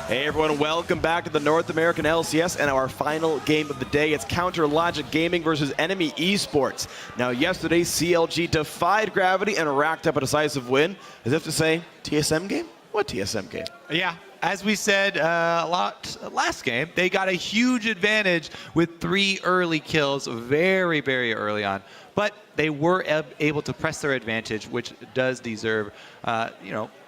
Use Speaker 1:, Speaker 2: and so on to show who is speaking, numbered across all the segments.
Speaker 1: Hey everyone, welcome back to the North American LCS and our final game of the day. It's Counter Logic Gaming versus Enemy eSports. Now yesterday, CLG defied gravity and racked up a decisive win. As if to say, TSM game? What TSM game?
Speaker 2: Yeah, as we said a lot last game, they got a huge advantage with 3 early kills very, very early on. But they were able to press their advantage, which does deserve,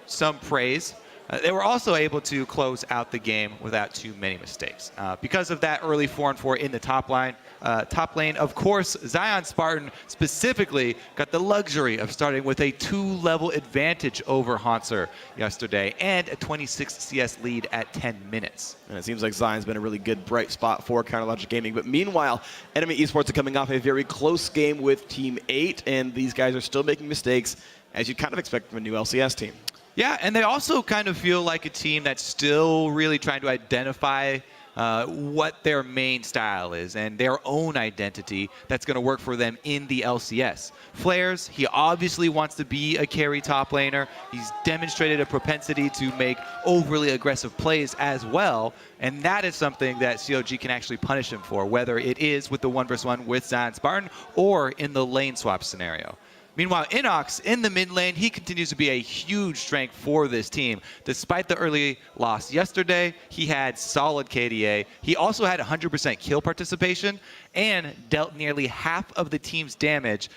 Speaker 2: some praise. They were also able to close out the game without too many mistakes. Because of that early 4-on-4 in the top lane, of course, Zion Spartan specifically got the luxury of starting with a 2-level advantage over Hanser yesterday and a 26 CS lead at 10 minutes.
Speaker 1: And it seems like Zion's been a really good bright spot for Counter Logic Gaming. But meanwhile, Enemy eSports are coming off a very close game with Team 8, and these guys are still making mistakes, as you'd kind of expect from a new LCS team.
Speaker 2: Yeah, and they also kind of feel like a team that's still really trying to identify what their main style is and their own identity that's going to work for them in the LCS. Flares, he obviously wants to be a carry top laner. He's demonstrated a propensity to make overly aggressive plays as well, and that is something that COG can actually punish him for, whether it is with the 1v1 with Zion Spartan or in the lane swap scenario. Meanwhile, Inox in the mid lane, he continues to be a huge strength for this team. Despite the early loss yesterday, he had solid KDA. He also had 100% kill participation and dealt nearly half of the team's damage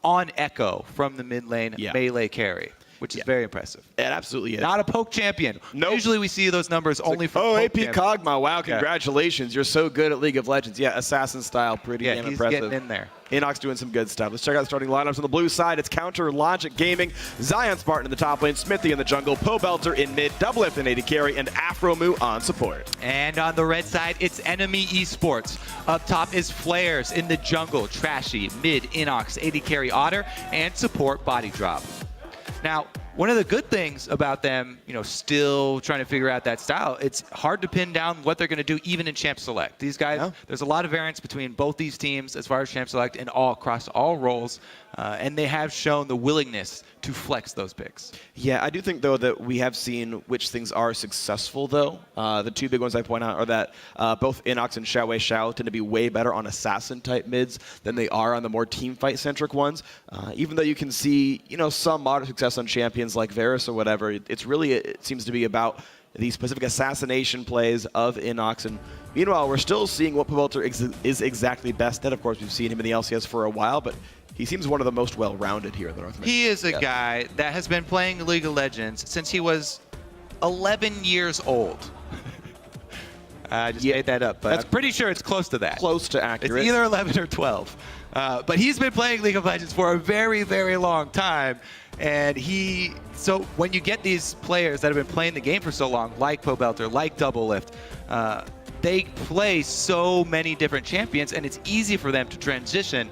Speaker 2: on Echo from the mid lane melee carry, which is very impressive.
Speaker 1: It absolutely is.
Speaker 2: Not a poke champion.
Speaker 1: Nope.
Speaker 2: Usually we see those numbers only for
Speaker 1: poke
Speaker 2: AP
Speaker 1: champions. Kog'Maw, wow, congratulations. You're so good at League of Legends. Yeah, assassin style, pretty damn
Speaker 2: he's
Speaker 1: impressive.
Speaker 2: Getting in there.
Speaker 1: Inox doing some good stuff. Let's check out the starting lineups on the blue side. It's Counter Logic Gaming, Zion Spartan in the top lane, Smithy in the jungle, Pobelter in mid, Doublelift in AD carry, and Afromu on support.
Speaker 2: And on the red side, it's Enemy eSports. Up top is Flares in the jungle, Trashy, mid, Inox, AD carry, Otter, and support Body Drop. Now, one of the good things about them, still trying to figure out that style, it's hard to pin down what they're going to do even in Champ Select. These guys, there's a lot of variance between both these teams as far as Champ Select and across all roles, and they have shown the willingness to flex those picks.
Speaker 1: Yeah, I do think, though, that we have seen which things are successful, though. The 2 big ones I point out are that both Inox and Xiao tend to be way better on assassin-type mids than they are on the more team-fight-centric ones. Even though you can see, some moderate success on champions like Varus or whatever, it seems to be about the specific assassination plays of Inox. And meanwhile, we're still seeing what Pobelter is exactly best at. Of course, we've seen him in the LCS for a while, but he seems one of the most well-rounded here in the North American.
Speaker 2: He is a guy that has been playing League of Legends since he was 11 years old. I just made that up, but I'm pretty sure it's close to that.
Speaker 1: Close to accurate.
Speaker 2: It's either 11 or 12. But he's been playing League of Legends for a very, very long time. And so when you get these players that have been playing the game for so long, like Pobelter, like Doublelift, they play so many different champions, and it's easy for them to transition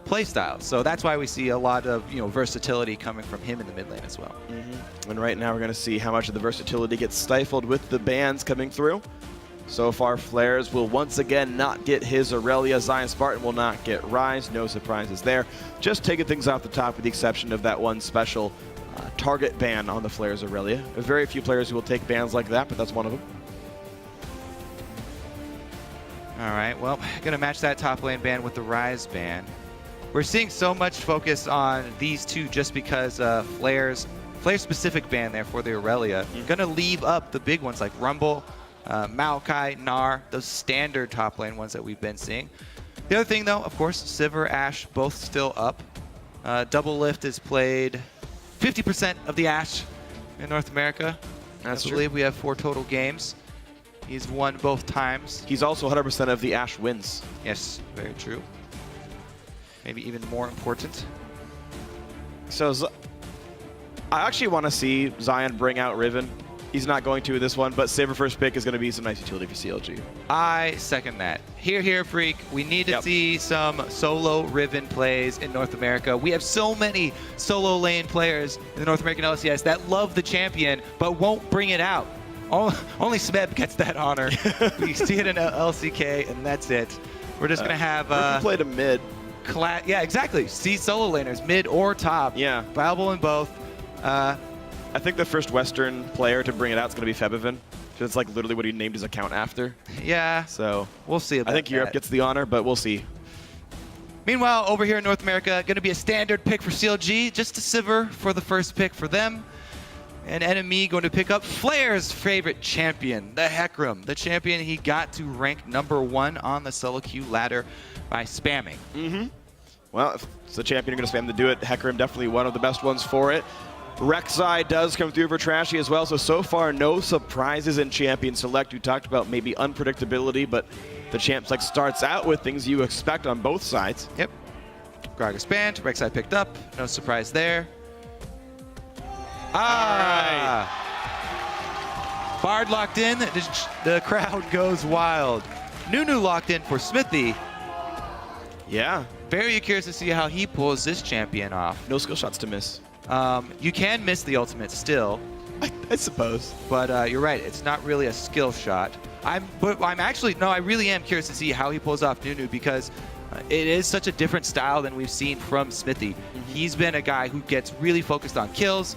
Speaker 2: play styles. So that's why we see a lot of versatility coming from him in the mid lane as well.
Speaker 1: And right now we're going to see how much of the versatility gets stifled with the bans coming through. So far, Flares will once again not get his Aurelia. Zion Spartan will not get Rise. No surprises there. Just taking things off the top with the exception of that one special target ban on the Flares Aurelia. There's very few players who will take bans like that, but that's one of them.
Speaker 2: All right, well, going to match that top lane ban with the Rise ban. We're seeing so much focus on these two just because Flare's specific ban there for the Aurelia. Going to leave up the big ones like Rumble, Maokai, Gnar, those standard top lane ones that we've been seeing. The other thing, though, of course, Sivir, Ashe, both still up. Doublelift has played 50% of the Ashe in North America. I believe we have 4 total games. He's won both times.
Speaker 1: He's also 100% of the Ashe wins.
Speaker 2: Yes, very true. Maybe even more important.
Speaker 1: So I actually want to see Zion bring out Riven. He's not going to this one, but Saber first pick is going to be some nice utility for CLG.
Speaker 2: I second that. Here, Freak. We need to see some solo Riven plays in North America. We have so many solo lane players in the North American LCS that love the champion, but won't bring it out. Only Smeb gets that honor. We see it in LCK, and that's it. We're just going to have...
Speaker 1: play to mid.
Speaker 2: Yeah, exactly. See solo laners, mid or top.
Speaker 1: Yeah.
Speaker 2: Viable in both.
Speaker 1: I think the first Western player to bring it out is going to be Febivin. So it's like literally what he named his account after.
Speaker 2: Yeah.
Speaker 1: So
Speaker 2: we'll see about
Speaker 1: I think Europe
Speaker 2: that.
Speaker 1: gets the honor, but we'll see.
Speaker 2: Meanwhile, over here in North America, going to be a standard pick for CLG, just a Sivir for the first pick for them. And Enemy going to pick up Flair's favorite champion, the Hecarim, the champion he got to rank #1 on the solo queue ladder by spamming.
Speaker 1: Well, if it's the champion you're going to spam to do it, Hecarim definitely one of the best ones for it. Rek'Sai does come through for Trashy as well, so far no surprises in Champion Select. We talked about maybe unpredictability, but the Champ Select starts out with things you expect on both sides.
Speaker 2: Yep. Gragas banned, Rek'Sai picked up, no surprise there. Bard locked in, the crowd goes wild. Nunu locked in for Smithy.
Speaker 1: Yeah.
Speaker 2: Very curious to see how he pulls this champion off.
Speaker 1: No skill shots to miss.
Speaker 2: You can miss the ultimate still.
Speaker 1: I suppose.
Speaker 2: But you're right, it's not really a skill shot. I really am curious to see how he pulls off Nunu because it is such a different style than we've seen from Smithy. He's been a guy who gets really focused on kills,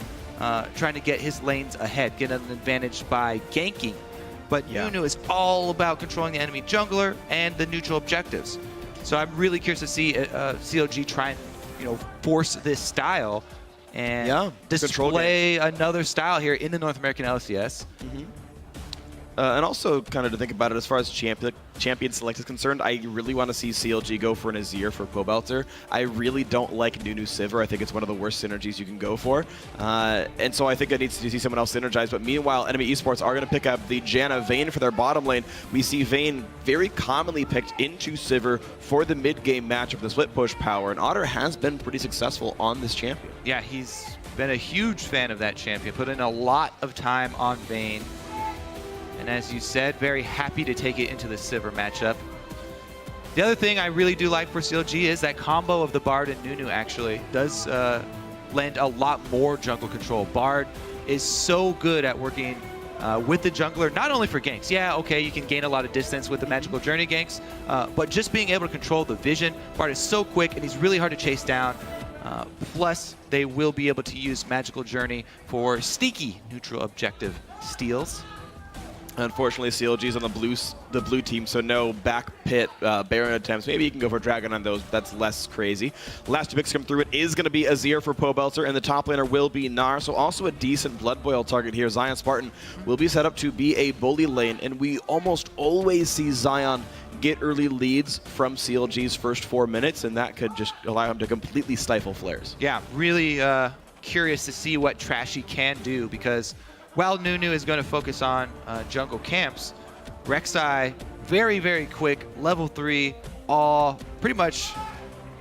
Speaker 2: trying to get his lanes ahead, get an advantage by ganking. But Nunu is all about controlling the enemy jungler and the neutral objectives. So I'm really curious to see CLG try and force this style and display another style here in the North American LCS.
Speaker 1: And also kind of to think about it as far as champion select is concerned, I really want to see CLG go for an Azir for Pobelter. I really don't like Nunu Sivir. I think it's one of the worst synergies you can go for. And so I think it needs to see someone else synergize. But meanwhile, Enemy Esports are going to pick up the Janna Vayne for their bottom lane. We see Vayne very commonly picked into Sivir for the mid-game matchup of the split push power. And Otter has been pretty successful on this champion.
Speaker 2: Yeah, he's been a huge fan of that champion. Put in a lot of time on Vayne. And as you said, very happy to take it into the Sivir matchup. The other thing I really do like for CLG is that combo of the Bard and Nunu actually does lend a lot more jungle control. Bard is so good at working with the jungler, not only for ganks. Yeah, okay, you can gain a lot of distance with the Magical Journey ganks, but just being able to control the vision. Bard is so quick and he's really hard to chase down. Plus, they will be able to use Magical Journey for sneaky neutral objective steals.
Speaker 1: Unfortunately, CLG's on the blue team, so no back pit Baron attempts. Maybe you can go for Dragon on those, but that's less crazy. Last two picks come through. It is going to be Azir for Pobelter, and the top laner will be Gnar, so also a decent Blood Boil target here. Zion Spartan will be set up to be a bully lane, and we almost always see Zion get early leads from CLG's first 4 minutes, and that could just allow him to completely stifle flares.
Speaker 2: Yeah, really curious to see what Trashy can do, because while Nunu is going to focus on jungle camps, Rek'Sai, very, very quick, level 3, pretty much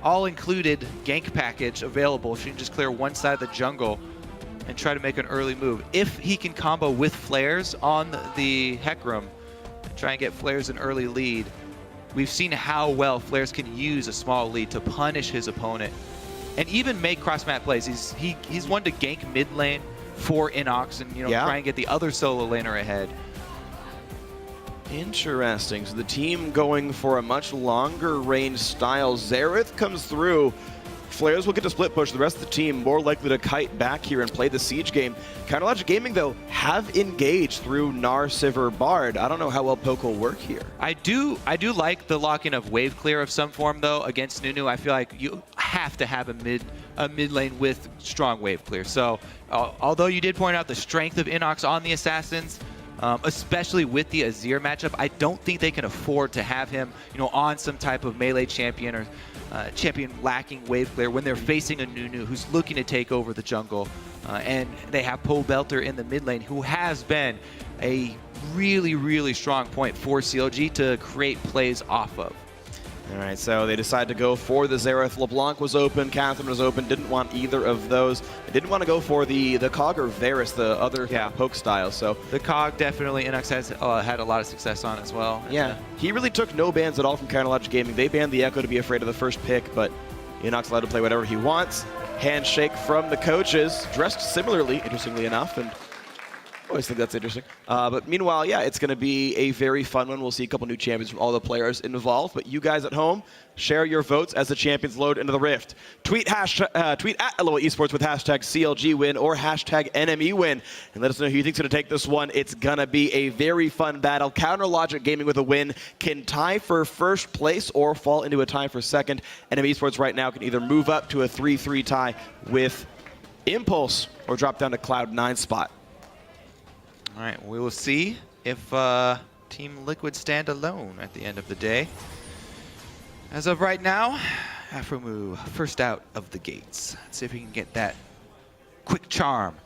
Speaker 2: all included gank package available. She can just clear one side of the jungle and try to make an early move. If he can combo with flares on the Hecarim and try and get flares an early lead, we've seen how well flares can use a small lead to punish his opponent and even make cross-map plays. He's one to gank mid lane for Inox and try and get the other solo laner ahead.
Speaker 1: Interesting. So the team going for a much longer range style. Xerath comes through. Flares will get to split push. The rest of the team more likely to kite back here and play the siege game. Counterlogic Gaming, though, have engaged through Gnar, Sivir, Bard. I don't know how well poke will work here. I do
Speaker 2: like the lock-in of wave clear of some form, though, against Nunu. I feel like you have to have a mid lane with strong wave clear. So although you did point out the strength of Inox on the Assassins, especially with the Azir matchup, I don't think they can afford to have him on some type of melee champion or champion lacking wave clear when they're facing a Nunu who's looking to take over the jungle. And they have Pobelter in the mid lane, who has been a really, really strong point for CLG to create plays off of.
Speaker 1: All right, so they decide to go for the Xerath. LeBlanc was open, Catherine was open, didn't want either of those. They didn't want to go for the Cog or Varus, the other poke style. So
Speaker 2: the Cog definitely Inox has had a lot of success on as well.
Speaker 1: Yeah, he really took no bans at all from Counterlogic Gaming. They banned the Echo to be afraid of the first pick, but Inox allowed to play whatever he wants. Handshake from the coaches, dressed similarly, interestingly enough, and Always think that's interesting. But meanwhile, yeah, it's going to be a very fun one. We'll see a couple new champions from all the players involved. But you guys at home, share your votes as the champions load into the Rift. Tweet at LOL Esports with hashtag CLG win or hashtag NME win. And let us know who you think's going to take this one. It's going to be a very fun battle. Counter Logic Gaming with a win can tie for first place or fall into a tie for second. NME Esports right now can either move up to a 3-3 tie with Impulse or drop down to Cloud 9 spot.
Speaker 2: All right, we will see if Team Liquid stand alone at the end of the day. As of right now, Afromu first out of the gates. Let's see if we can get that quick charm.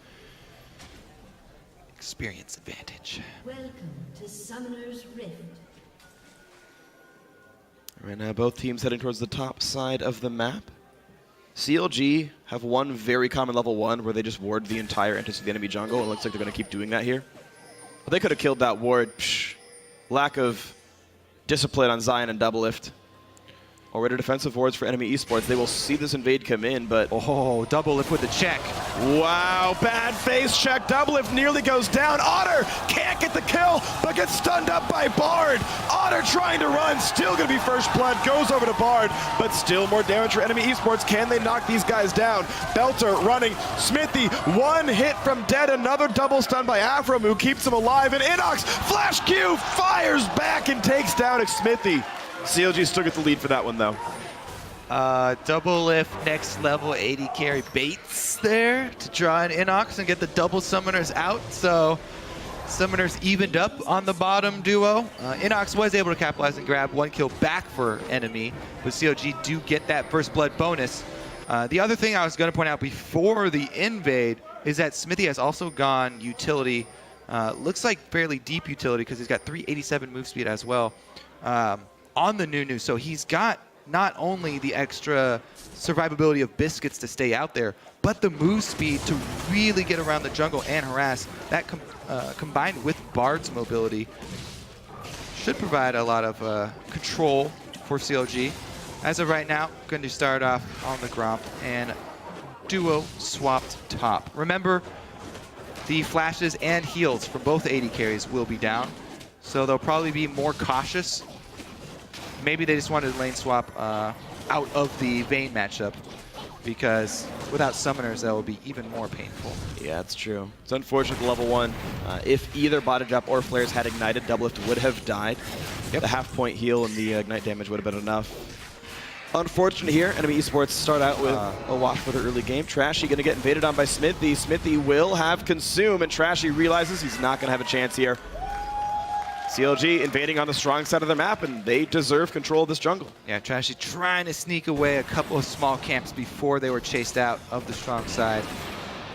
Speaker 2: Experience advantage.
Speaker 3: Welcome to Summoner's Rift.
Speaker 1: Right now, both teams heading towards the top side of the map. CLG have one very common level 1 where they just ward the entire entrance of the enemy jungle. It looks like they're going to keep doing that here. But they could have killed that ward. Psh, lack of discipline on Zion and Doublelift. Already defensive wards for enemy esports. They will see this invade come in, but...
Speaker 2: Oh, Doublelift with the check.
Speaker 1: Wow, bad face check. Doublelift nearly goes down. Otter can't get the kill, but gets stunned up by Bard. Otter trying to run, still going to be first blood. Goes over to Bard, but still more damage for enemy esports. Can they knock these guys down? Belter running. Smithy, one hit from dead. Another double stun by Afromu keeps him alive. And Inox, Flash Q, fires back and takes down Smithy. CLG still get the lead for that one, though.
Speaker 2: Doublelift next level AD carry baits there to draw in Inox and get the double summoners out. So summoners evened up on the bottom duo. Inox was able to capitalize and grab one kill back for enemy, but CLG do get that first blood bonus. The other thing I was going to point out before the invade is that Smithy has also gone utility. Looks like fairly deep utility because he's got 387 move speed as well. On the Nunu, so he's got not only the extra survivability of Biscuits to stay out there, but the move speed to really get around the jungle and harass. That combined with Bard's mobility should provide a lot of control for CLG. As of right now, going to start off on the Gromp and duo swapped top. Remember, the flashes and heals from both AD carries will be down, so they'll probably be more cautious. Maybe they just wanted to lane swap out of the Vayne matchup, because without summoners, that would be even more painful.
Speaker 1: Yeah, it's true. It's unfortunate the level 1. If either body drop or flares had ignited, Doublelift would have died. Yep. The half-point heal and the ignite damage would have been enough. Unfortunate here, enemy esports start out with a wash for the early game. Trashy going to get invaded on by Smithy. Smithy will have consume, and Trashy realizes he's not going to have a chance here. CLG invading on the strong side of the map, and they deserve control of this jungle.
Speaker 2: Yeah, Trashy trying to sneak away a couple of small camps before they were chased out of the strong side.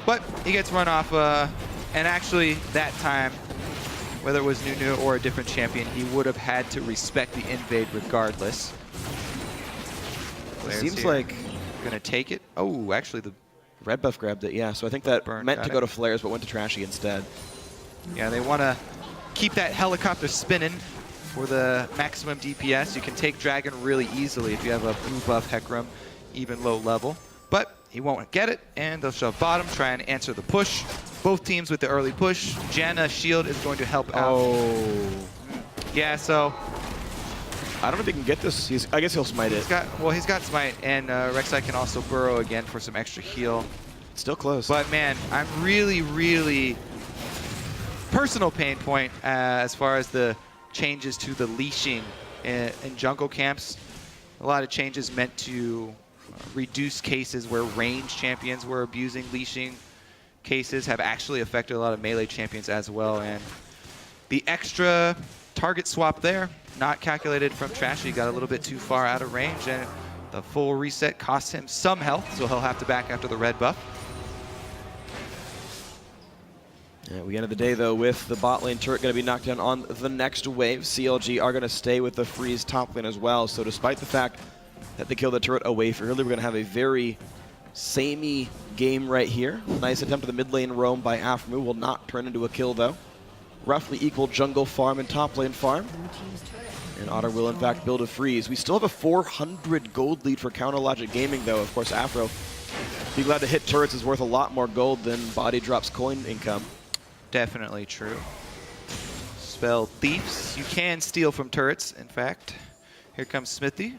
Speaker 2: But he gets run off, and actually that time, whether it was Nunu or a different champion, he would have had to respect the invade regardless.
Speaker 1: It seems like...
Speaker 2: Gonna take it. Oh, actually the
Speaker 1: red buff grabbed it, yeah. So I think that meant to go to flares, but went to Trashy instead.
Speaker 2: Yeah, they want to keep that helicopter spinning for the maximum DPS. You can take Dragon really easily if you have a blue buff Hecarim, even low level. But he won't get it, and they'll shove bottom, try and answer the push. Both teams with the early push. Janna shield is going to help out.
Speaker 1: Oh.
Speaker 2: Yeah, so...
Speaker 1: I don't know if he can get this. I guess he'll smite it.
Speaker 2: He's got smite, and Rek'Sai can also burrow again for some extra heal.
Speaker 1: Still close.
Speaker 2: But man, I'm really personal pain point as far as the changes to the leashing in jungle camps. A lot of changes meant to reduce cases where range champions were abusing leashing. Cases have actually affected a lot of melee champions as well, and the extra target swap there, not calculated from Trashy, got a little bit too far out of range, and the full reset costs him some health, so he'll have to back after the red buff.
Speaker 1: Yeah, we ended the day, though, with the bot lane turret going to be knocked down on the next wave. CLG are going to stay with the freeze top lane as well, so despite the fact that they killed the turret away for early, we're going to have a very samey game right here. Nice attempt at the mid lane roam by Afromu, will not turn into a kill, though. Roughly equal jungle farm and top lane farm. And Otter will, in fact, build a freeze. We still have a 400 gold lead for Counter Logic Gaming, though. Of course, Afro, being glad to hit turrets is worth a lot more gold than body drops coin income.
Speaker 2: Definitely true. Spell Thieves. You can steal from turrets, in fact. Here comes Smithy.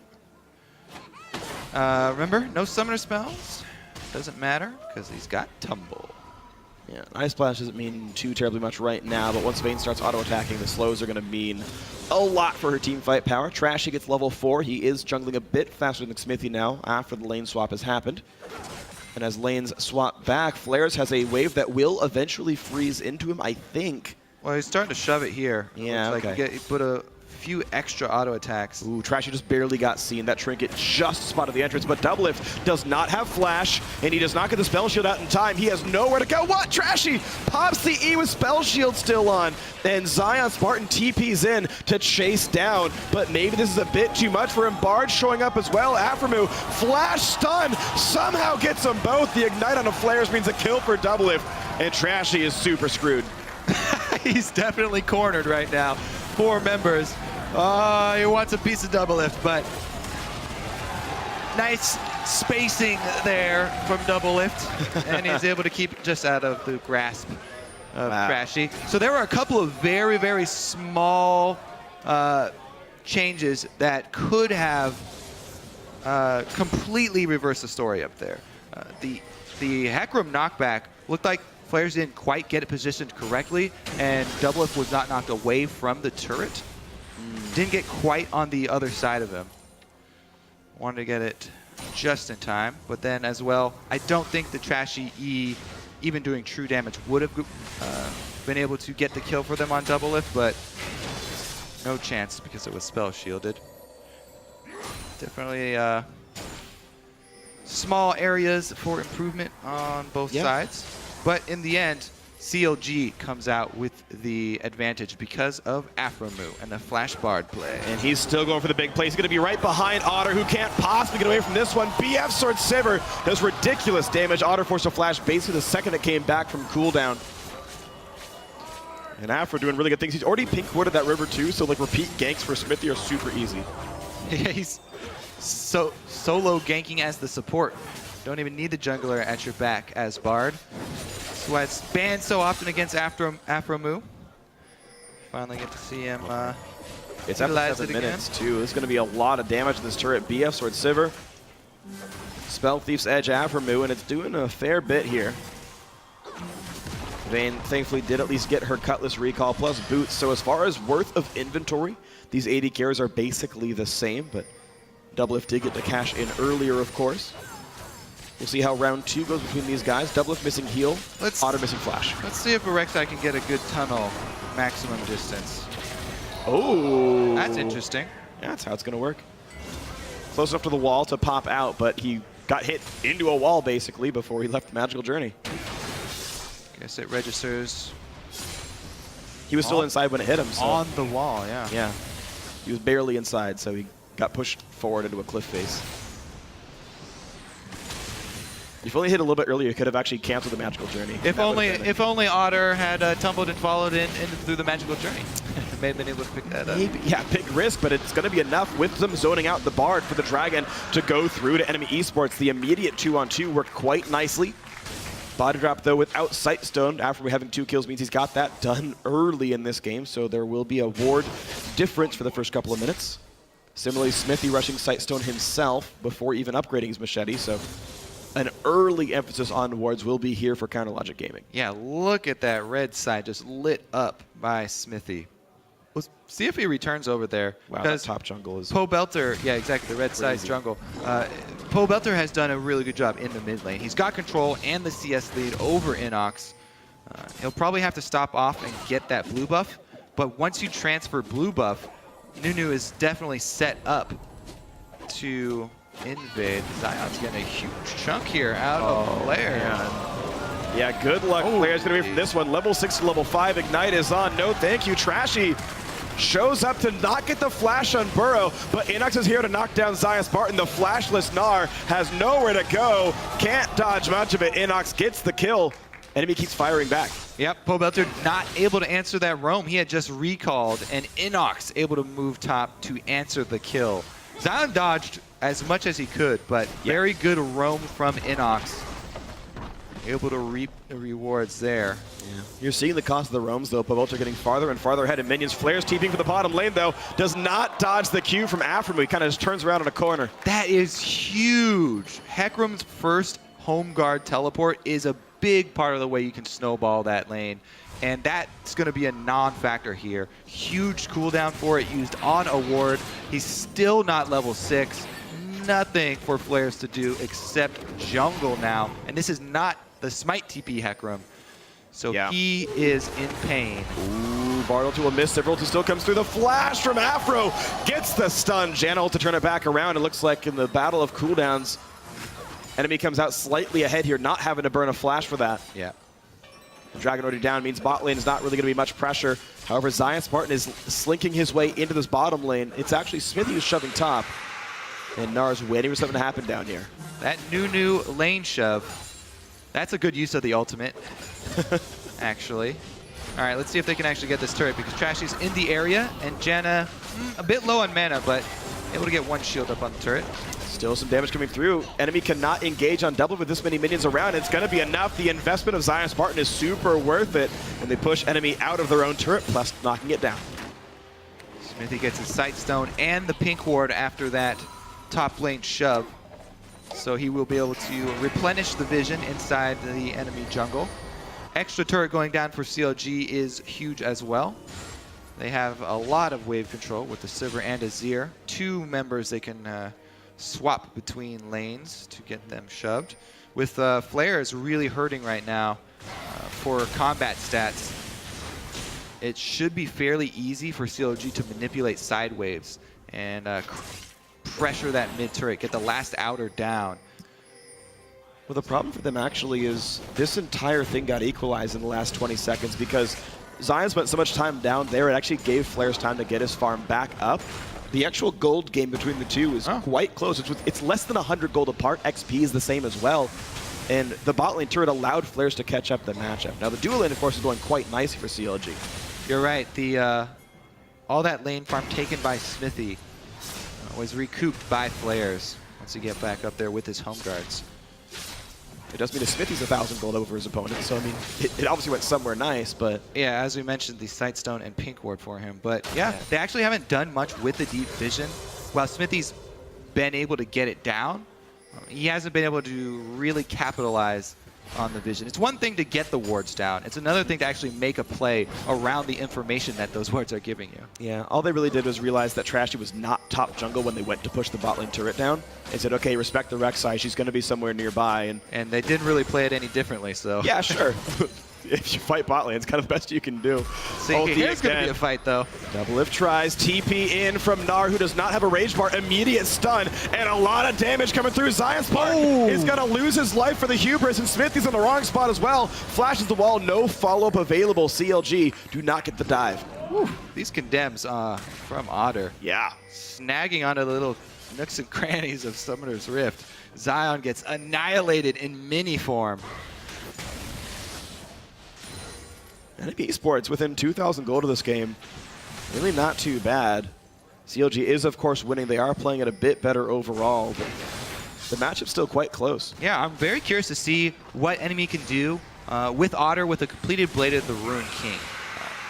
Speaker 2: Remember, no summoner spells. Doesn't matter, because he's got Tumble.
Speaker 1: Yeah, Ice Splash doesn't mean too terribly much right now, but once Vayne starts auto-attacking, the slows are going to mean a lot for her team fight power. Trashy gets level 4. He is jungling a bit faster than Smithy now after the lane swap has happened. And as lanes swap back, Flares has a wave that will eventually freeze into him, I think.
Speaker 2: Well, he's starting to shove it here.
Speaker 1: Yeah,
Speaker 2: Looks like
Speaker 1: okay.
Speaker 2: he put a few extra auto attacks.
Speaker 1: Ooh, Trashy just barely got seen. That trinket just spotted the entrance, but Doublelift does not have flash, and he does not get the spell shield out in time. He has nowhere to go. What? Trashy pops the E with spell shield still on, and Zion Spartan TPs in to chase down, but maybe this is a bit too much for him. Bard showing up as well. Aframu, flash stun, somehow gets them both. The ignite on the Flares means a kill for Doublelift, and Trashy is super screwed.
Speaker 2: He's definitely cornered right now. 4 members. He wants a piece of Doublelift, but nice spacing there from Doublelift, and he's able to keep it just out of the grasp of Trashy. So there were a couple of very, very small changes that could have completely reversed the story up there. The Hecarim knockback looked like Flares didn't quite get it positioned correctly, and Doublelift was not knocked away from the turret. Didn't get quite on the other side of him. Wanted to get it just in time, but then as well, I don't think the Trashy E, even doing true damage, would have been able to get the kill for them on Doublelift, but no chance because it was spell shielded. Definitely small areas for improvement on both sides, but in the end, CLG comes out with the advantage because of Aframu and the Flash Bard play.
Speaker 1: And he's still going for the big play. He's going to be right behind Otter, who can't possibly get away from this one. BF Sword Sivir does ridiculous damage. Otter forced a flash basically the second it came back from cooldown. And Afro doing really good things. He's already pink warded that river too, so like repeat ganks for Smithy are super easy.
Speaker 2: Yeah, he's solo ganking as the support. Don't even need the jungler at your back as Bard. That's why it's banned so often against Aframu. Finally get to see him
Speaker 1: It's after 7 minutes too. There's going to be a lot of damage in this turret. BF Sword Sivir, Spell Thief's Edge Aframu, and it's doing a fair bit here. Vayne thankfully did at least get her Cutlass recall plus boots. So as far as worth of inventory, these AD carries are basically the same, but Doublelift did get the cash in earlier, of course. We'll see how round 2 goes between these guys. Doublelift missing heal, Otter missing flash.
Speaker 2: Let's see if Rek'Sai can get a good tunnel maximum distance.
Speaker 1: Oh.
Speaker 2: That's interesting.
Speaker 1: Yeah, that's how it's going to work. Close enough to the wall to pop out, but he got hit into a wall, basically, before he left the Magical Journey.
Speaker 2: Guess it registers.
Speaker 1: He was still inside when it hit him. So.
Speaker 2: On the wall, yeah.
Speaker 1: Yeah. He was barely inside, so he got pushed forward into a cliff face. If only hit a little bit earlier, he could have actually canceled the Magical Journey.
Speaker 2: If only Otter had tumbled and followed in through the Magical Journey. May have been able to pick that up.
Speaker 1: Maybe, yeah, big risk, but it's going to be enough with them zoning out the Bard for the Dragon to go through to enemy eSports. The immediate 2-on-2 worked quite nicely. Body drop, though, without Sightstone after having 2 kills means he's got that done early in this game, so there will be a ward difference for the first couple of minutes. Similarly, Smithy rushing Sightstone himself before even upgrading his machete, so an early emphasis on wards will be here for Counter Logic Gaming.
Speaker 2: Yeah, look at that red side just lit up by Smithy. Let's see if he returns over there.
Speaker 1: Wow, that top jungle is...
Speaker 2: Poe Belter, yeah, exactly, the red side's jungle. Poe Belter has done a really good job in the mid lane. He's got control and the CS lead over Inox. He'll probably have to stop off and get that blue buff, but once you transfer blue buff, Nunu is definitely set up to invade. Zion's getting a huge chunk here out of Blair.
Speaker 1: Yeah, good luck. Blair's going to be from this one. Level 6 to level 5. Ignite is on. No thank you. Trashy shows up to not get the flash on Burrow, but Inox is here to knock down Zion Spartan. The flashless Gnar has nowhere to go. Can't dodge much of it. Inox gets the kill. Enemy keeps firing back.
Speaker 2: Yep, Poe Belter not able to answer that roam. He had just recalled, and Inox able to move top to answer the kill. Zion dodged as much as he could, but very good roam from Inox. able to reap the rewards there.
Speaker 1: Yeah. You're seeing the cost of the roams, though. Pavolt are getting farther and farther ahead, and minions. Flares TPing for the bottom lane, though. Does not dodge the Q from Afremu. He kind of just turns around in a corner.
Speaker 2: That is huge. Hecarim's first home guard teleport is a big part of the way you can snowball that lane. And that's going to be a non-factor here. Huge cooldown for it used on a ward. He's still not level 6. Nothing for Flares to do except jungle now. And this is not the Smite TP Hecarim. So he is in pain.
Speaker 1: Ooh, Bartle to a miss. Silverulti still comes through. The flash from Afro gets the stun. Janna to turn it back around. It looks like in the battle of cooldowns, enemy comes out slightly ahead here, not having to burn a flash for that.
Speaker 2: Yeah.
Speaker 1: Dragon already down means bot lane is not really going to be much pressure. However, Zion Spartan is slinking his way into this bottom lane. It's actually Smithy who's shoving top. And Nar's waiting for something to happen down here.
Speaker 2: That new lane shove, that's a good use of the ultimate, actually. All right, let's see if they can actually get this turret, because Trashy's in the area, and Janna a bit low on mana, but able to get one shield up on the turret.
Speaker 1: Still some damage coming through. Enemy cannot engage on double with this many minions around. It's going to be enough. The investment of Zion Spartan is super worth it. And they push enemy out of their own turret, plus knocking it down.
Speaker 2: Smithy gets his Sight Stone and the pink ward after that top lane shove. So he will be able to replenish the vision inside the enemy jungle. Extra turret going down for CLG is huge as well. They have a lot of wave control with the Sivir and Azir. 2 members they can swap between lanes to get them shoved. With Flares really hurting right now for combat stats, it should be fairly easy for CLG to manipulate side waves and pressure that mid turret, get the last outer down.
Speaker 1: Well, the problem for them actually is this entire thing got equalized in the last 20 seconds because Zion spent so much time down there, it actually gave Flares time to get his farm back up. The actual gold game between the two is quite close. It's less than 100 gold apart. XP is the same as well. And the bot lane turret allowed Flares to catch up the matchup. Now the dual lane, of course, is going quite nicely for CLG.
Speaker 2: You're right. The all that lane farm taken by Smithy was recouped by Flares once he get back up there with his home guards.
Speaker 1: It does mean Smithy's 1,000 gold over his opponent, so I mean, it obviously went somewhere nice, but...
Speaker 2: Yeah, as we mentioned, the Sight Stone and Pink Ward for him, but yeah, they actually haven't done much with the deep vision. While Smithy's been able to get it down, he hasn't been able to really capitalize on the vision. It's one thing to get the wards down. It's another thing to actually make a play around the information that those wards are giving you.
Speaker 1: Yeah, all they really did was realize that Trashy was not top jungle when they went to push the bot lane turret down. They said, okay, respect the Rek'Sai, she's going to be somewhere nearby.
Speaker 2: And they didn't really play it any differently, so.
Speaker 1: Yeah, sure. If you fight bot lane, it's kind of the best you can do.
Speaker 2: So here's going to be a fight, though.
Speaker 1: Double lift tries, TP in from Gnar, who does not have a rage bar, immediate stun, and a lot of damage coming through. Zion Spartan is going to lose his life for the hubris, and Smithy's in the wrong spot as well. Flashes the wall, no follow-up available. CLG do not get the dive.
Speaker 2: Whew. These condemns from Otter.
Speaker 1: Yeah.
Speaker 2: Snagging onto the little nooks and crannies of Summoner's Rift. Zion gets annihilated in mini form.
Speaker 1: And eSports within 2,000 gold of this game, really not too bad. CLG is, of course, winning. They are playing it a bit better overall, but the matchup's still quite close.
Speaker 2: Yeah, I'm very curious to see what enemy can do with Otter with a completed Blade of the Ruined King.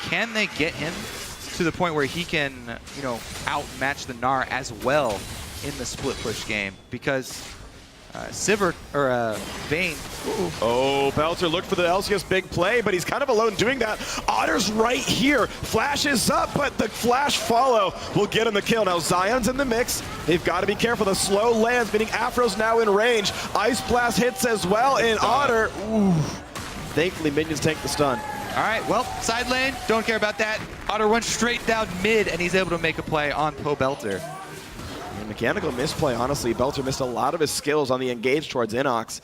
Speaker 2: Can they get him to the point where he can, you know, outmatch the Gnar as well in the split push game? Because Sivir, or Vayne.
Speaker 1: Oh, Belter looked for the LCS big play, but he's kind of alone doing that. Otter's right here. Flashes up, but the flash follow will get him the kill. Now Zion's in the mix. They've got to be careful. The slow lands, meaning Afro's now in range. Ice Blast hits as well, and Otter, ooh. Thankfully, minions take the stun.
Speaker 2: All right, well, side lane, don't care about that. Otter runs straight down mid, and he's able to make a play on Po Belter.
Speaker 1: Mechanical misplay, honestly. Belter missed a lot of his skills on the engage towards Inox.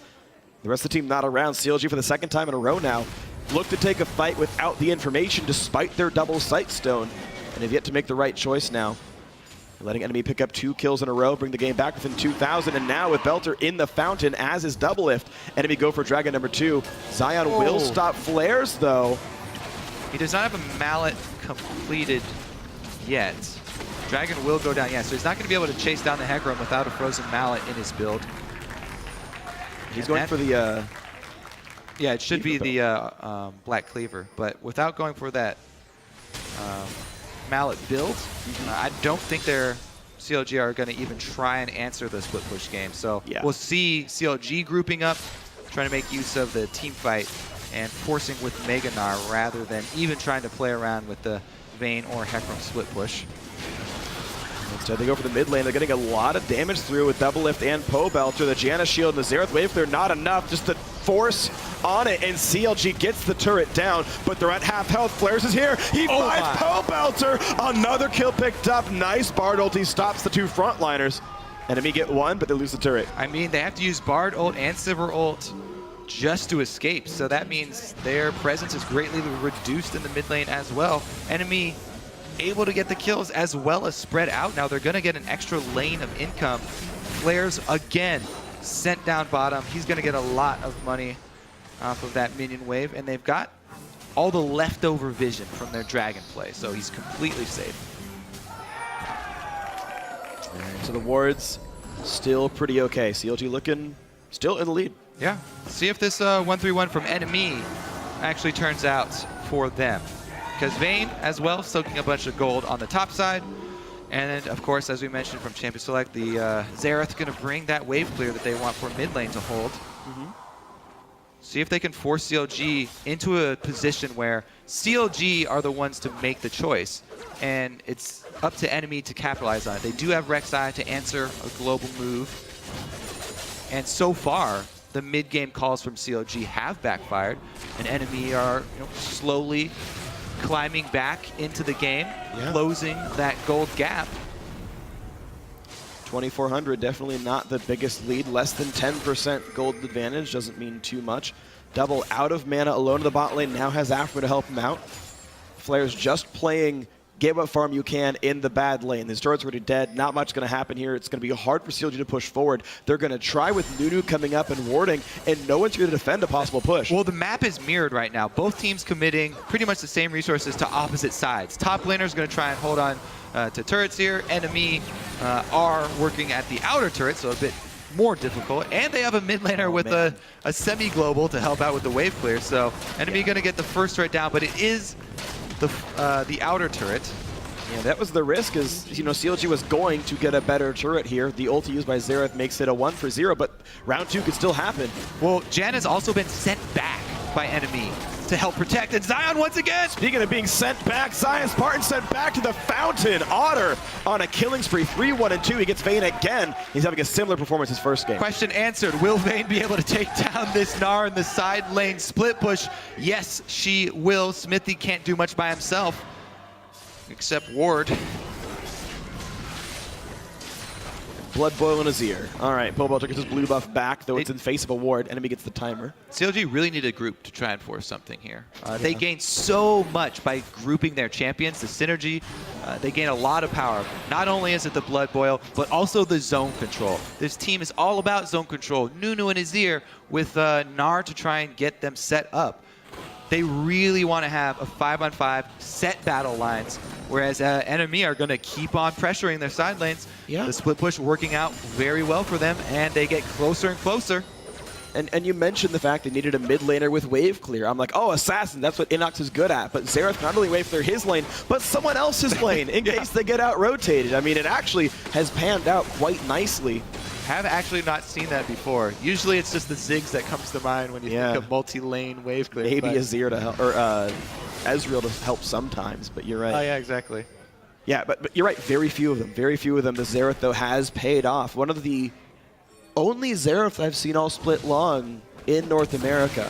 Speaker 1: The rest of the team not around. CLG for the second time in a row now look to take a fight without the information despite their double Sight Stone, and have yet to make the right choice now. Letting enemy pick up 2 kills in a row, bring the game back within 2,000, and now with Belter in the fountain as his double lift, enemy go for Dragon number 2. Zion will stop Flares though.
Speaker 2: He does not have a mallet completed yet. Dragon will go down, yeah, so he's not going to be able to chase down the Hecarim without a frozen mallet in his build.
Speaker 1: He's going for the
Speaker 2: Yeah, it should be
Speaker 1: Cleaver
Speaker 2: the Black Cleaver, but without going for that mallet build, I don't think their CLG are going to even try and answer the split push game. So
Speaker 1: Yeah.
Speaker 2: we'll see CLG grouping up, trying to make use of the team fight and forcing with Mega Gnar rather than even trying to play around with the Vayne or Hecarim split push.
Speaker 1: Instead, they go for the mid lane. They're getting a lot of damage through with Double Lift and Poe Belter. The Janna Shield and the Xerath Wave Clear, not enough. Just the force on it, and CLG gets the turret down, but they're at half health. Flares is here. He finds Poe Belter. Another kill picked up. Nice Bard ulti stops the two frontliners. Enemy get one, but they lose the turret.
Speaker 2: I mean, they have to use Bard ult and Sivir ult just to escape, so that means their presence is greatly reduced in the mid lane as well. Enemy able to get the kills as well as spread out. Now they're going to get an extra lane of income. Flares again sent down bottom. He's going to get a lot of money off of that minion wave, and they've got all the leftover vision from their dragon play, so he's completely safe.
Speaker 1: So the wards still pretty okay. CLG looking still in the lead.
Speaker 2: Yeah, see if this 1-3-1 from enemy actually turns out for them. Because Vayne, as well, soaking a bunch of gold on the top side. And then, of course, as we mentioned from Champion Select, the Xerath going to bring that wave clear that they want for mid lane to hold. See if they can force CLG into a position where CLG are the ones to make the choice. And it's up to enemy to capitalize on it. They do have Rek'Sai to answer a global move. And so far, the mid-game calls from CLG have backfired. And enemy are slowly climbing back into the game, closing that gold gap.
Speaker 1: 2,400, definitely not the biggest lead. Less than 10% gold advantage doesn't mean too much. Double out of mana alone in the bot lane, now has Afro to help him out. Flair's just playing get what farm you can in the bad lane. His turret's already dead. Not much going to happen here. It's going to be hard for CLG to push forward. They're going to try with Nunu coming up and warding, and no one's going to defend a possible push.
Speaker 2: Well, the map is mirrored right now. Both teams committing pretty much the same resources to opposite sides. Top laner's going to try and hold on to turrets here. Enemy are working at the outer turret, so a bit more difficult. And they have a mid laner with a semi-global to help out with the wave clear. So enemy going to get the first turret down, but it is the outer turret.
Speaker 1: Yeah, that was the risk, is CLG was going to get a better turret here. The ulti used by Xerath makes it a 1-for-0, but round 2 could still happen.
Speaker 2: Well, Jan has also been sent back by enemy to help protect, and Zion once again.
Speaker 1: Speaking of being sent back, Zion Spartan sent back to the fountain. Otter on a killing spree, 3-1-2. He gets Vayne again. He's having a similar performance his first game.
Speaker 2: Question answered. Will Vayne be able to take down this Gnar in the side lane split push? Yes, she will. Smithy can't do much by himself, except ward.
Speaker 1: Blood boil in his ear. All right, Poe Belter gets his blue buff back, though it's in face of a ward. Enemy gets the timer.
Speaker 2: CLG really need a group to try and force something here. They gain so much by grouping their champions, the synergy. They gain a lot of power. Not only is it the blood boil, but also the zone control. This team is all about zone control. Nunu in his ear with Gnar to try and get them set up. They really want to have a 5-on-5 set battle lines, whereas enemy are going to keep on pressuring their side lanes.
Speaker 1: Yeah.
Speaker 2: The split push working out very well for them, and they get closer and closer.
Speaker 1: And you mentioned the fact they needed a mid laner with wave clear. I'm like, oh, Assassin, that's what Inox is good at. But Xerath not only wave clear his lane, but someone else's lane in case they get out-rotated. I mean, it actually has panned out quite nicely.
Speaker 2: Have actually not seen that before. Usually it's just the Ziggs that comes to mind when you think of multi-lane wave clear.
Speaker 1: Maybe Azir to help, or Ezreal to help sometimes, but you're right.
Speaker 2: Oh yeah, exactly.
Speaker 1: Yeah, but you're right, very few of them. Very few of them. The Xerath, though, has paid off. One of the only Xerath I've seen all split long in North America.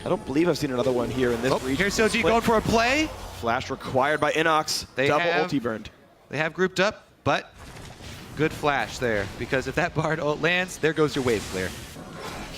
Speaker 1: I don't believe I've seen another one here in this region.
Speaker 2: Here's CLG going for a play.
Speaker 1: Flash required by Inox. Double ulti burned.
Speaker 2: They have grouped up, but good flash there, because if that Bard ult lands, there goes your wave clear.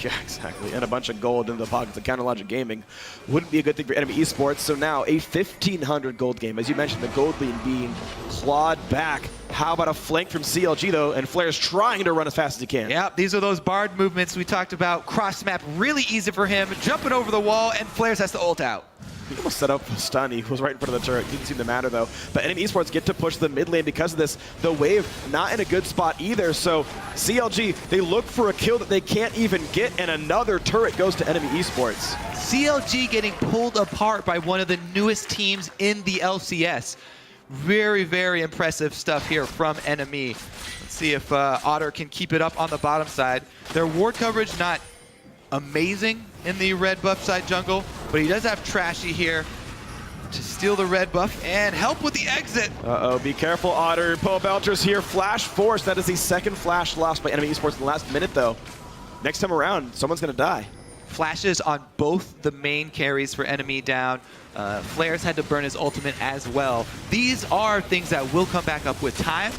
Speaker 1: Yeah, exactly. And a bunch of gold in the pockets of Counter Logic Gaming wouldn't be a good thing for enemy esports. So now a 1,500 gold game. As you mentioned, the gold lead being clawed back. How about a flank from CLG, though? And Flair's trying to run as fast as he can.
Speaker 2: Yeah, these are those Bard movements we talked about. Cross map, really easy for him. Jumping over the wall, and Flares has to ult out.
Speaker 1: He almost set up a stun. He was right in front of the turret. Didn't seem to matter, though. But enemy esports get to push the mid lane because of this. The wave not in a good spot either. So CLG, they look for a kill that they can't even get, and another turret goes to enemy esports.
Speaker 2: CLG getting pulled apart by one of the newest teams in the LCS. Very, very impressive stuff here from enemy. Let's see if Otter can keep it up on the bottom side. Their ward coverage not amazing in the red buff side jungle, but he does have Trashy here to steal the red buff and help with the exit.
Speaker 1: Uh-oh, be careful, Otter. Poe Belcher's here. Flash force. That is the second flash lost by enemy esports in the last minute, though. Next time around, someone's going to die.
Speaker 2: Flashes on both the main carries for enemy down. Flares had to burn his ultimate as well. These are things that will come back up with time.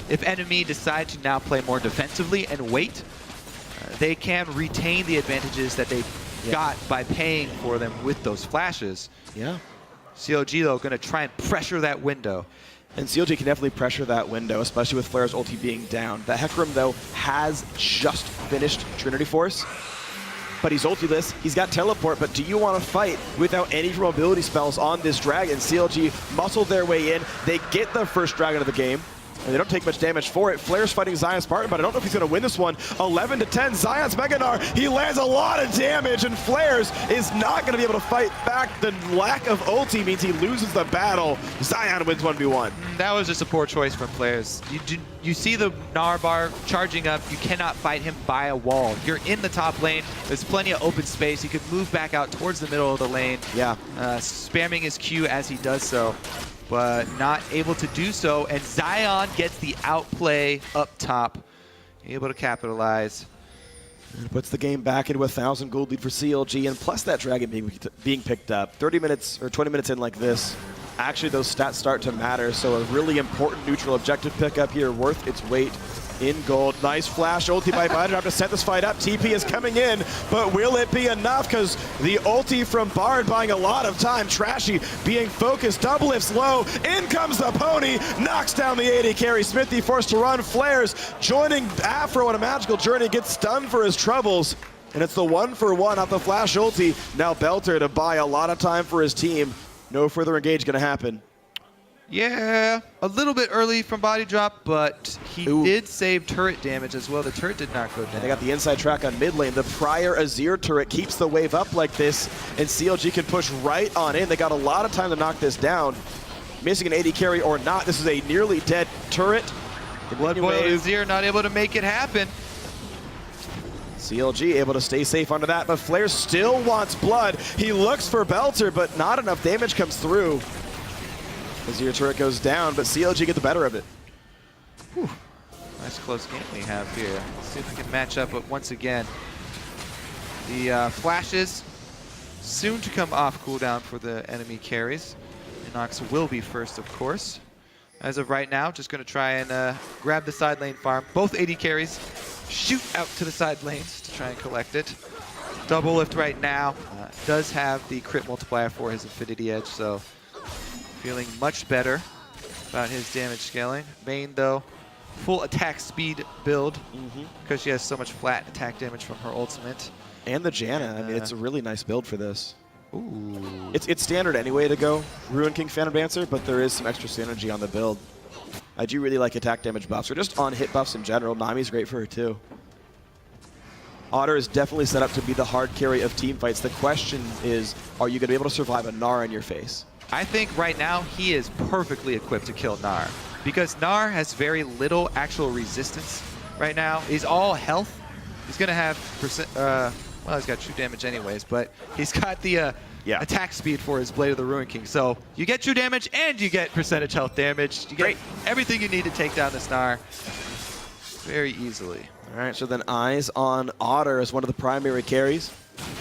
Speaker 2: If enemy decide to now play more defensively and wait, they can retain the advantages that they got by paying for them with those flashes.
Speaker 1: Yeah.
Speaker 2: CLG, though, going to try and pressure that window.
Speaker 1: And CLG can definitely pressure that window, especially with Flare's ulti being down. The Hecarim, though, has just finished Trinity Force, but he's ultiless. He's got teleport, but do you want to fight without any mobility spells on this dragon? CLG muscle their way in. They get the first dragon of the game, and they don't take much damage for it. Flare's fighting Zion's Spartan, but I don't know if he's going to win this one. 11 to 10, Zion's Meganar. He lands a lot of damage, and Flares is not going to be able to fight back. The lack of ulti means he loses the battle. Zion wins 1v1.
Speaker 2: That was just a poor choice from Flares. You see the Gnar bar charging up. You cannot fight him by a wall. You're in the top lane. There's plenty of open space. He could move back out towards the middle of the lane.
Speaker 1: Yeah.
Speaker 2: Spamming his Q as he does so, but not able to do so. And Zion gets the outplay up top, able to capitalize.
Speaker 1: It puts the game back into a 1,000 gold lead for CLG, and plus that dragon being picked up. 30 minutes or 20 minutes in like this, actually those stats start to matter. So a really important neutral objective pickup here, worth its weight in gold. Nice flash ulti by Biden to set this fight up. TP is coming in, but will it be enough? Because the ulti from Bard buying a lot of time. Trashy being focused, double lifts low. In comes the pony, knocks down the AD carry. Smithy forced to run. Flares joining Afro on a magical journey, gets stunned for his troubles. And it's the 1-for-1 off the flash ulti. Now Belter to buy a lot of time for his team. No further engage gonna happen.
Speaker 2: Yeah, a little bit early from body drop, but he did save turret damage as well. The turret did not go down.
Speaker 1: They got the inside track on mid lane. The prior Azir turret keeps the wave up like this, and CLG can push right on in. They got a lot of time to knock this down. Missing an AD carry or not, this is a nearly dead turret.
Speaker 2: Blood Boil Azir not able to make it happen.
Speaker 1: CLG able to stay safe under that, but Flare still wants blood. He looks for Belter, but not enough damage comes through. Azir turret goes down, but CLG get the better of it.
Speaker 2: Whew. Nice close game we have here. Let's see if we can match up, but once again, the flashes soon to come off cooldown for the enemy carries. Inox will be first, of course. As of right now, just going to try and grab the side lane farm. Both AD carries shoot out to the side lanes to try and collect it. Double lift right now. Does have the crit multiplier for his Infinity Edge, so feeling much better about his damage scaling. Vayne, though, full attack speed build because she has so much flat attack damage from her ultimate.
Speaker 1: And the Janna, I mean, it's a really nice build for this.
Speaker 2: Ooh.
Speaker 1: It's standard anyway to go Ruin King Phantom Dancer, but there is some extra synergy on the build. I do really like attack damage buffs, or just on hit buffs in general. Nami's great for her too. Otter is definitely set up to be the hard carry of team fights. The question is, are you going to be able to survive a Gnar in your face?
Speaker 2: I think right now he is perfectly equipped to kill Gnar because Gnar has very little actual resistance right now. He's all health. He's going to have well, he's got true damage anyways, but he's got the attack speed for his Blade of the Ruin King. So you get true damage and you get percentage health damage. You get everything you need to take down this Gnar very easily.
Speaker 1: All right, so then eyes on Otter as one of the primary carries.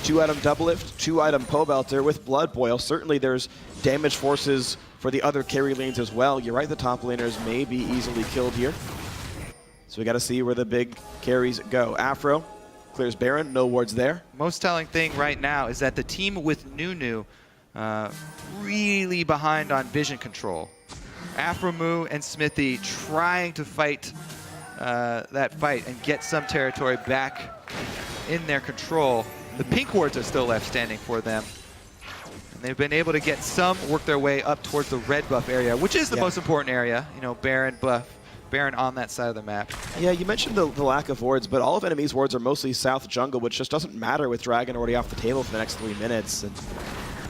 Speaker 1: 2-item double lift, 2-item Poe Belter with Blood Boil. Certainly there's damage forces for the other carry lanes as well. You're right, the top laners may be easily killed here. So we got to see where the big carries go. Afro clears Baron, no wards there.
Speaker 2: Most telling thing right now is that the team with Nunu really behind on vision control. Afromu and Smithy trying to fight that fight and get some territory back in their control. The pink wards are still left standing for them. And they've been able to get some work their way up towards the red buff area, which is the most important area. You know, Baron buff, Baron on that side of the map.
Speaker 1: Yeah, you mentioned the lack of wards, but all of enemies' wards are mostly south jungle, which just doesn't matter with Dragon already off the table for the next 3 minutes. And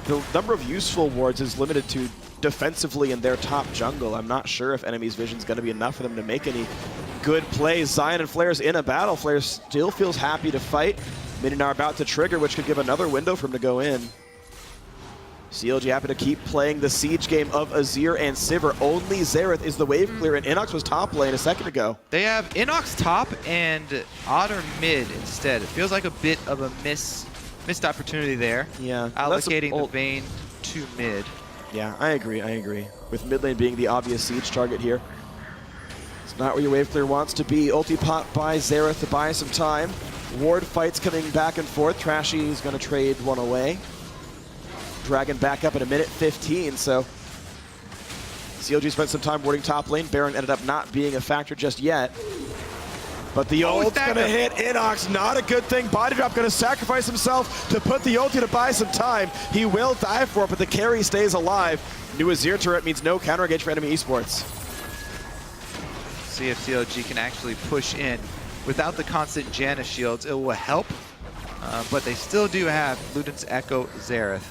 Speaker 1: the number of useful wards is limited to defensively in their top jungle. I'm not sure if enemy's vision is going to be enough for them to make any good plays. Zion and Flair's in a battle. Flair still feels happy to fight. Mininar about to trigger, which could give another window for him to go in. CLG happy to keep playing the siege game of Azir and Sivir. Only Xerath is the wave clear, and Inox was top lane a second ago.
Speaker 2: They have Inox top and Otter mid instead. It feels like a bit of a missed opportunity there.
Speaker 1: Yeah.
Speaker 2: Allocating the Vayne to mid.
Speaker 1: Yeah, I agree, With mid lane being the obvious siege target here. It's not where your wave clear wants to be. Ulti pop by Xerath to buy some time. Ward fights coming back and forth. Trashy is going to trade one away. Dragon back up at a minute 15, so CLG spent some time warding top lane. Baron ended up not being a factor just yet. But the ult's gonna hit Inox, not a good thing. Body drop gonna sacrifice himself to put the ulti to buy some time. He will die for it, but the carry stays alive. New Azir turret means no counter engage for enemy esports.
Speaker 2: See if CLG can actually push in. Without the constant Janna shields, it will help. But they still do have Luden's Echo Xerath.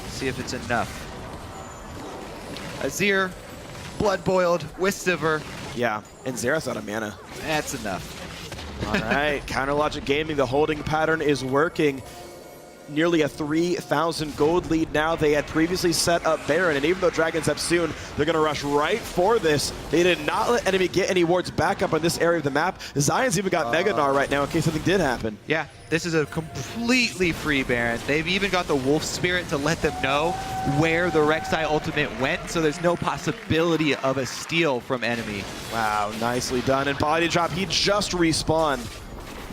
Speaker 2: See if it's enough. Azir, blood boiled with Sivir.
Speaker 1: Yeah, and Xerath's out of mana.
Speaker 2: That's enough.
Speaker 1: All right, Counter Logic Gaming, the holding pattern is working. Nearly a 3,000 gold lead now. They had previously set up Baron, and even though Dragon's up soon, they're going to rush right for this. They did not let enemy get any wards back up on this area of the map. Zion's even got Mega Gnar right now in case something did happen.
Speaker 2: Yeah, this is a completely free Baron. They've even got the Wolf Spirit to let them know where the Rek'Sai ultimate went, so there's no possibility of a steal from enemy.
Speaker 1: Wow, nicely done. And body drop, he just respawned.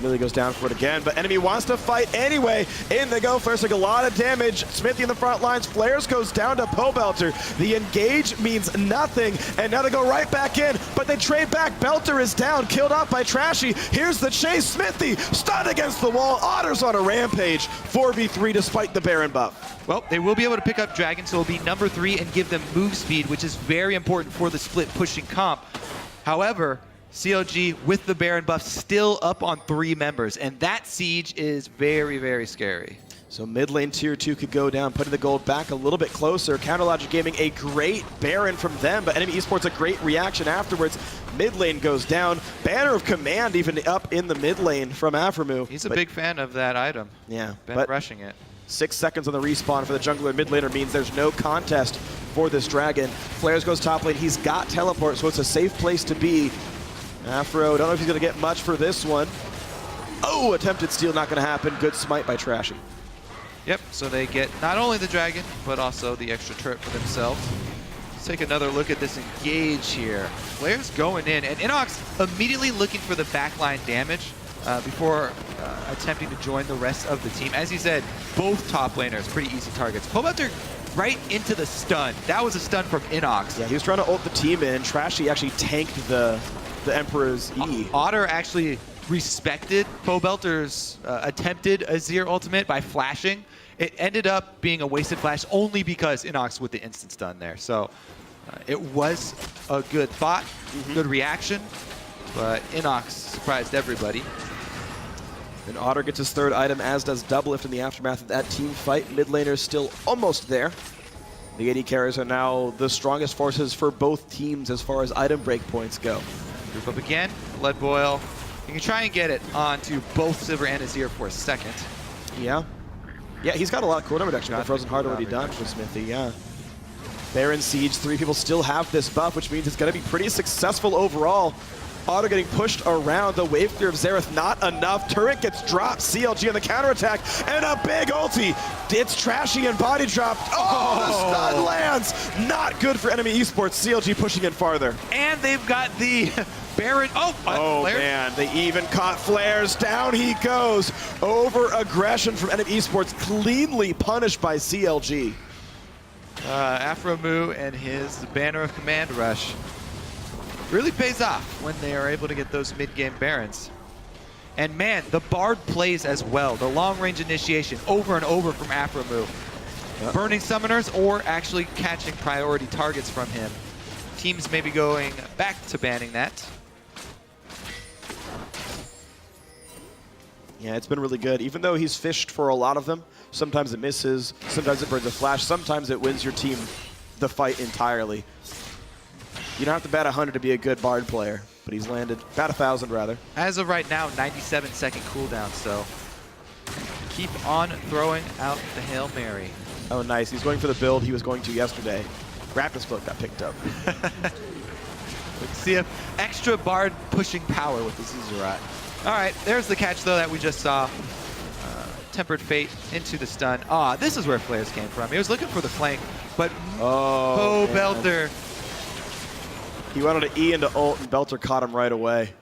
Speaker 1: Really goes down for it again, but enemy wants to fight anyway. In they go. Flares took a lot of damage. Smithy in the front lines. Flares goes down to Pobelter. The engage means nothing, and now they go right back in, but they trade back. Belter is down, killed off by Trashy. Here's the chase. Smithy stunned against the wall. Otter's on a rampage. 4v3 despite the Baron buff.
Speaker 2: Well, they will be able to pick up Dragon, so it'll be number 3 and give them move speed, which is very important for the split pushing comp. However, CLG with the Baron buff still up on 3 members, and that siege is very, very scary.
Speaker 1: So mid lane tier 2 could go down, putting the gold back a little bit closer. Counter Logic Gaming, a great Baron from them, but enemy esports a great reaction afterwards. Mid lane goes down. Banner of Command even up in the mid lane from Aframu.
Speaker 2: He's a big fan of that item.
Speaker 1: Yeah,
Speaker 2: Been rushing it.
Speaker 1: 6 seconds on the respawn for the jungler mid laner means there's no contest for this Dragon. Flares goes top lane. He's got teleport, so it's a safe place to be. Afro, don't know if he's going to get much for this one. Oh, attempted steal, not going to happen. Good smite by Trashy.
Speaker 2: Yep, so they get not only the Dragon, but also the extra turret for themselves. Let's take another look at this engage here. Flare's going in, and Inox immediately looking for the backline damage before attempting to join the rest of the team. As you said, both top laners, pretty easy targets. Pobelter right into the stun. That was a stun from Inox.
Speaker 1: Yeah, he was trying to ult the team in. Trashy actually tanked the Emperor's E.
Speaker 2: Otter actually respected Pobelter's attempted Azir ultimate by flashing. It ended up being a wasted flash only because Inox with the instant stun there. So it was a good thought, good reaction, but Inox surprised everybody.
Speaker 1: And Otter gets his 3rd item, as does Doublelift in the aftermath of that team fight. Mid laner's still almost there. The AD carriers are now the strongest forces for both teams as far as item break points go.
Speaker 2: Group up again, Blood Boil. You can try and get it onto both Sivir and Azir for a second.
Speaker 1: Yeah. Yeah, he's got a lot of cooldown reduction. The Frozen Heart already done for Smithy, yeah. Baron Siege, 3 people still have this buff, which means it's going to be pretty successful overall. Otter getting pushed around. The wave clear of Xerath, not enough. Turret gets dropped. CLG on the counterattack, and a big ulti. It's Trashy and body dropped. Oh, the stun lands. Not good for enemy esports. CLG pushing in farther.
Speaker 2: And they've got the Baron.
Speaker 1: Oh man, they even caught Flares. Down he goes. Over aggression from enemy esports, cleanly punished by CLG.
Speaker 2: Aframu and his Banner of Command rush really pays off when they are able to get those mid-game Barons. And man, the Bard plays as well. The long-range initiation over and over from Aframu. burning summoners or actually catching priority targets from him. Teams may be going back to banning that.
Speaker 1: Yeah, it's been really good. Even though he's fished for a lot of them, sometimes it misses, sometimes it burns a flash, sometimes it wins your team the fight entirely. You don't have to bat 100 to be a good Bard player, but he's landed, bat 1,000 rather.
Speaker 2: As of right now, 97-second cooldown, so keep on throwing out the Hail Mary.
Speaker 1: Oh, nice. He's going for the build he was going to yesterday. Raptor's Cloak got picked up.
Speaker 2: Let's see if extra Bard pushing power with the Zuzurat. All right, there's the catch, though, that we just saw. Tempered Fate into the stun. Ah, this is where Flares came from. He was looking for the flank, but
Speaker 1: oh,
Speaker 2: Belter.
Speaker 1: He wanted to E into ult, and Belter caught him right away.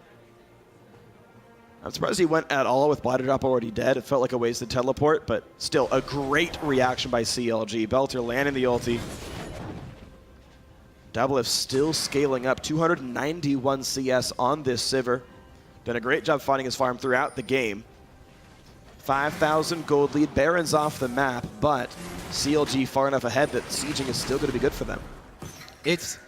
Speaker 1: I'm surprised he went at all with Body Drop already dead. It felt like a wasted teleport, but still a great reaction by CLG. Belter landing the ulti. Doublelift still scaling up, 291 CS on this Sivir. Done a great job finding his farm throughout the game. 5,000 gold lead. Baron's off the map, but CLG far enough ahead that sieging is still going to be good for them.
Speaker 2: It's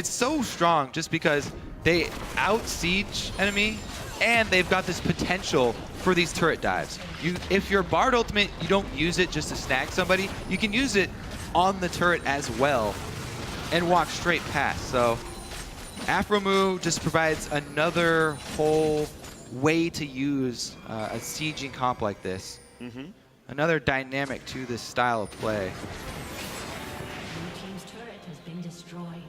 Speaker 2: so strong just because they out-siege enemy, and they've got this potential for these turret dives. If your Bard ultimate, you don't use it just to snag somebody, you can use it on the turret as well and walk straight past. So Afromu just provides another whole way to use a sieging comp like this. Another dynamic to this style of play.
Speaker 3: Blue team's turret has been destroyed.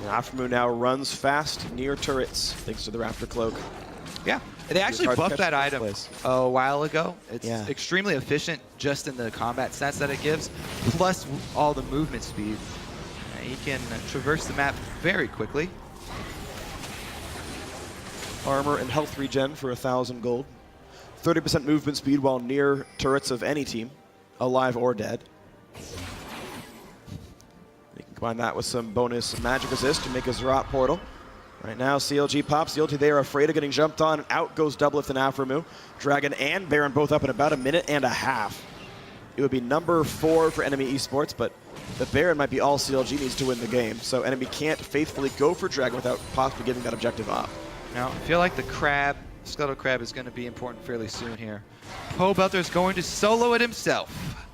Speaker 1: Afromu now runs fast near turrets thanks to the Raptor Cloak.
Speaker 2: Yeah, they actually
Speaker 1: hard to
Speaker 2: buffed
Speaker 1: catch
Speaker 2: that
Speaker 1: in
Speaker 2: item
Speaker 1: place.
Speaker 2: a while ago. It's
Speaker 1: Yeah.
Speaker 2: extremely efficient just in the combat stats that it gives, plus all the movement speed. He can traverse the map very quickly.
Speaker 1: Armor and health regen for 1,000 gold. 30% movement speed while near turrets of any team, alive or dead. You can combine that with some bonus magic resist to make a Zerat portal. Right now, CLG pops the ulti. They are afraid of getting jumped on, and out goes Doublelift and Afromu. Dragon and Baron both up in about a minute and a half. It would be number 4 for enemy eSports, but the Baron might be all CLG needs to win the game, so enemy can't faithfully go for Dragon without possibly giving that objective up.
Speaker 2: Now, I feel like the crab, Scuttle Crab, is going to be important fairly soon here. Poe Belter is going to solo it himself.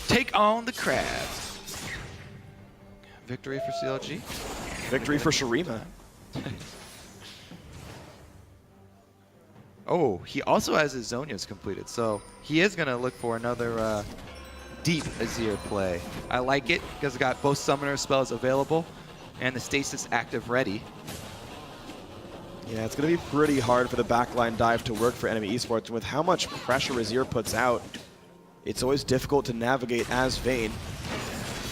Speaker 2: Take on the crab. Victory for CLG.
Speaker 1: Victory for Shurima.
Speaker 2: Oh, he also has his Zonias completed, so he is going to look for another deep Azir play. I like it because it got both summoner spells available and the stasis active ready.
Speaker 1: Yeah, it's going to be pretty hard for the backline dive to work for enemy eSports. And with how much pressure Azir puts out, it's always difficult to navigate as Vayne.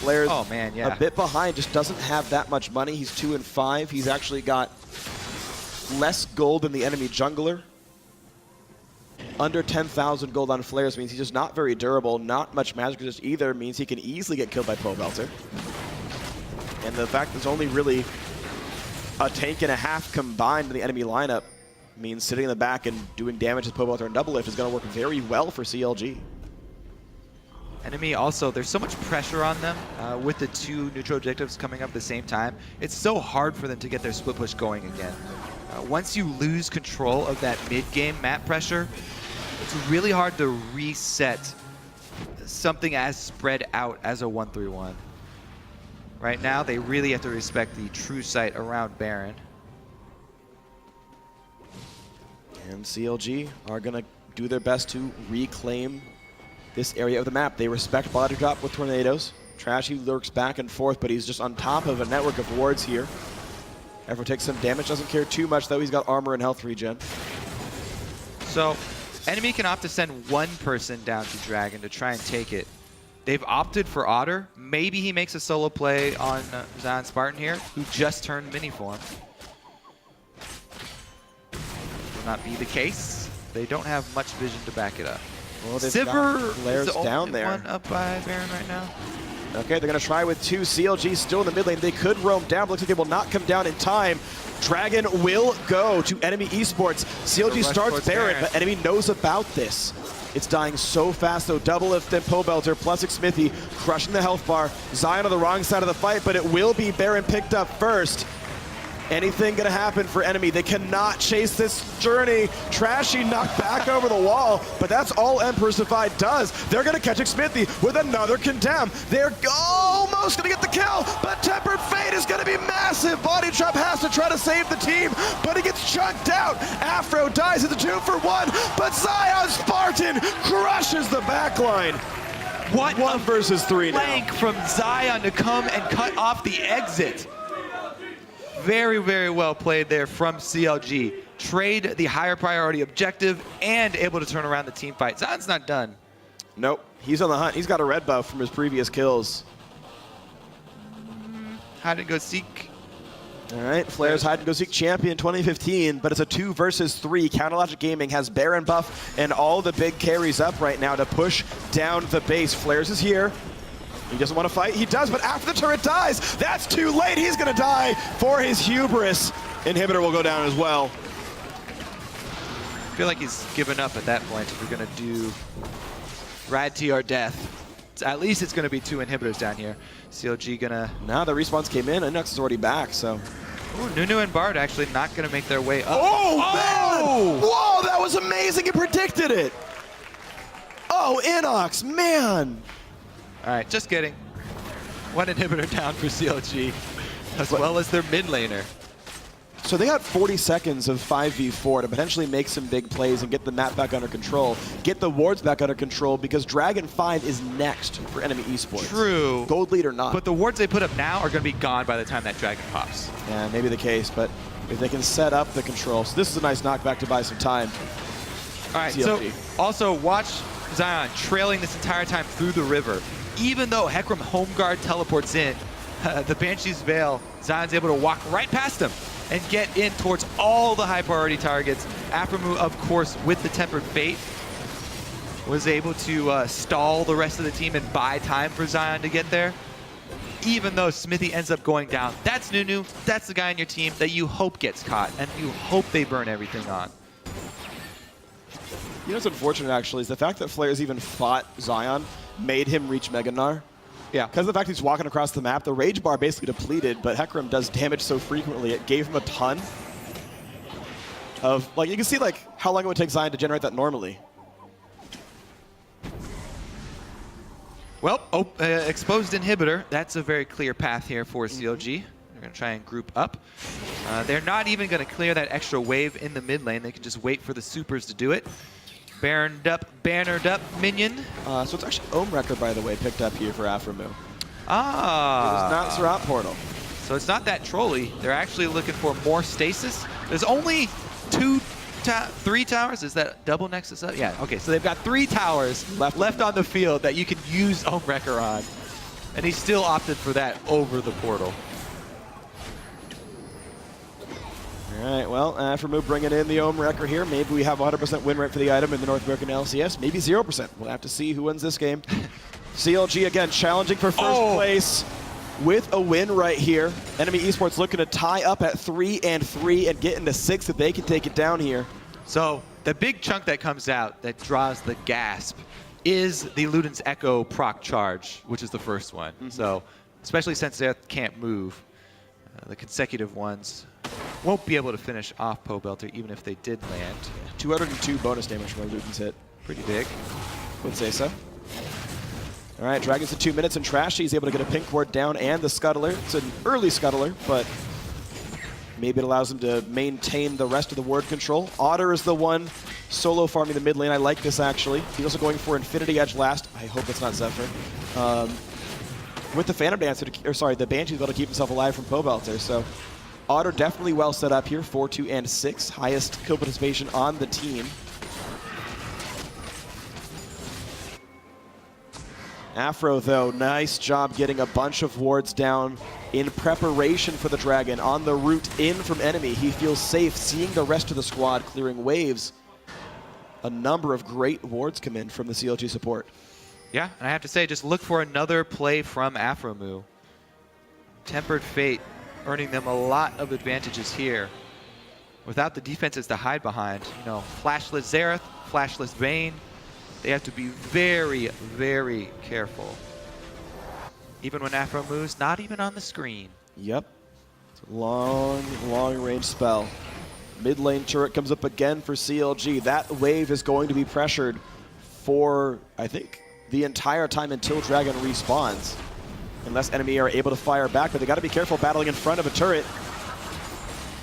Speaker 1: Flair's
Speaker 2: Oh, man, yeah.
Speaker 1: a bit behind, just doesn't have that much money. He's 2 and 5. He's actually got less gold than the enemy jungler. Under 10,000 gold on Flares means he's just not very durable. Not much magic resist either means he can easily get killed by Poe Belter. And the fact there's only really a tank and a half combined in the enemy lineup means sitting in the back and doing damage with Poe Belter and Doublelift is going to work very well for CLG.
Speaker 2: Enemy also, there's so much pressure on them with the 2 neutral objectives coming up at the same time. It's so hard for them to get their split push going again. Once you lose control of that mid-game map pressure, it's really hard to reset something as spread out as a 1-3-1. Right now, they really have to respect the true sight around Baron.
Speaker 1: And CLG are going to do their best to reclaim this area of the map. They respect Body Drop with tornadoes. Trashy lurks back and forth, but he's just on top of a network of wards here. Everyone takes some damage, doesn't care too much though. He's got armor and health regen.
Speaker 2: So, enemy can opt to send one person down to Dragon to try and take it. They've opted for Otter. Maybe he makes a solo play on Zion Spartan here, who just turned mini form. Will not be the case. They don't have much vision to back it up.
Speaker 1: Well, they've
Speaker 2: Sivir
Speaker 1: got Flares
Speaker 2: is the
Speaker 1: down
Speaker 2: only
Speaker 1: there.
Speaker 2: one up by Baron right now.
Speaker 1: Okay, they're going to try with 2. CLG still in the mid lane. They could roam down, but looks like they will not come down in time. Dragon will go to enemy eSports. CLG starts Baron, but enemy knows about this. It's dying so fast, though. Double lift and Pobelter plus Smithy crushing the health bar. Zion on the wrong side of the fight, but it will be Baron picked up first. Anything gonna happen for enemy. They cannot chase this journey. Trashy knocked back over the wall, but that's all Emperor Divide does. They're gonna catch Smithy with another condemn. They're almost gonna get the kill, but Tempered Fate is gonna be massive. Body Trap has to try to save the team, but he gets chunked out. Afro dies at the 2-for-1, but Zion Spartan crushes the backline.
Speaker 2: What
Speaker 1: 1 versus 3 now.
Speaker 2: flank from Zion to come and cut off the exit. Very, very well played there from CLG. Trade the higher priority objective and able to turn around the team fight. Zion's not done.
Speaker 1: Nope, he's on the hunt. He's got a red buff from his previous kills.
Speaker 2: Hide and go seek.
Speaker 1: All right, Flair's hide and go seek champion 2015, but it's a 2 versus 3. Counterlogic Gaming has Baron buff and all the big carries up right now to push down the base. Flair's is here. He doesn't want to fight. He does, but after the turret dies, that's too late. He's going to die for his hubris. Inhibitor will go down as well.
Speaker 2: I feel like he's given up at that point if we're going to do Rad T or death. At least it's going to be 2 inhibitors down here. CLG going to...
Speaker 1: Now the respawns came in. Inox is already back, so...
Speaker 2: Ooh, Nunu and Bard actually not going to make their way up.
Speaker 1: Oh, man! Whoa, that was amazing. He predicted it. Oh, Inox, man.
Speaker 2: All right, just kidding. 1 inhibitor down for CLG, as well as their mid laner.
Speaker 1: So they got 40 seconds of 5v4 to potentially make some big plays and get the map back under control, get the wards back under control, because Dragon 5 is next for enemy eSports.
Speaker 2: True.
Speaker 1: Gold lead or not.
Speaker 2: But the wards they put up now are going to be gone by the time that Dragon pops.
Speaker 1: Yeah, maybe the case, but if they can set up the control. So this is a nice knockback to buy some time.
Speaker 2: All right,
Speaker 1: CLG.
Speaker 2: so also watch Zion trailing this entire time through the river. Even though Hecarim Home Guard teleports in, the Banshee's Veil, Zion's able to walk right past him and get in towards all the high priority targets. Aphromoo, of course, with the Tempered Fate, was able to stall the rest of the team and buy time for Zion to get there. Even though Smithy ends up going down, that's Nunu, that's the guy on your team that you hope gets caught, and you hope they burn everything on.
Speaker 1: You know what's unfortunate, actually, is the fact that Flair's even fought Zion made him reach Mega Gnar.
Speaker 2: Yeah.
Speaker 1: Because of the fact he's walking across the map, the rage bar basically depleted, but Hecarim does damage so frequently, it gave him a ton of, like, you can see, like, how long it would take Zion to generate that normally.
Speaker 2: Well, exposed inhibitor. That's a very clear path here for CLG. They're going to try and group up. They're not even going to clear that extra wave in the mid lane. They can just wait for the supers to do it. Bannered up minion.
Speaker 1: So it's actually Ohm Wrecker, by the way, picked up here for Aphromoo.
Speaker 2: Ah.
Speaker 1: It was not Surround Portal.
Speaker 2: So it's not that trolly. They're actually looking for more stasis. There's only 3 towers. Is that double Nexus up? Yeah, okay. So they've got 3 towers left on the field that you can use Ohm Wrecker on. And he still opted for that over the portal.
Speaker 1: All right, well, Aphromoo bringing in the Ohm Wrecker here. Maybe we have 100% win rate for the item in the North American LCS. Maybe 0%. We'll have to see who wins this game. CLG, again, challenging for first place with a win right here. Enemy eSports looking to tie up at 3-3 and get into 6 if they can take it down here.
Speaker 2: So the big chunk that comes out that draws the gasp is the Luden's Echo proc charge, which is the first one. So especially since they can't move, the consecutive ones won't be able to finish off Pobelter even if they did land.
Speaker 1: 202 bonus damage from a Luden's hit.
Speaker 2: Pretty big.
Speaker 1: Would say so. All right, Dragons at 2 minutes, and Trashy is able to get a pink ward down and the Scuttler. It's an early Scuttler, but maybe it allows him to maintain the rest of the ward control. Otter is the one solo farming the mid lane. I like this, actually. He's also going for Infinity Edge last. I hope it's not Zephyr. With the Phantom Dancer, the Banshee's able to keep himself alive from Pobelter, so Otter definitely well set up here, 4, 2, and 6. Highest kill participation on the team. Afro, though, nice job getting a bunch of wards down in preparation for the Dragon. On the route in from enemy, he feels safe seeing the rest of the squad clearing waves. A number of great wards come in from the CLG support.
Speaker 2: Yeah, and I have to say, just look for another play from Afromu. Tempered Fate earning them a lot of advantages here. Without the defenses to hide behind, you know, flashless Xerath, flashless Vayne, they have to be very, very careful. Even when Afromu's not even on the screen.
Speaker 1: Yep. It's a long, long range spell. Mid lane turret comes up again for CLG. That wave is going to be pressured for, I think, the entire time until Dragon respawns. Unless enemy are able to fire back, but they got to be careful battling in front of a turret.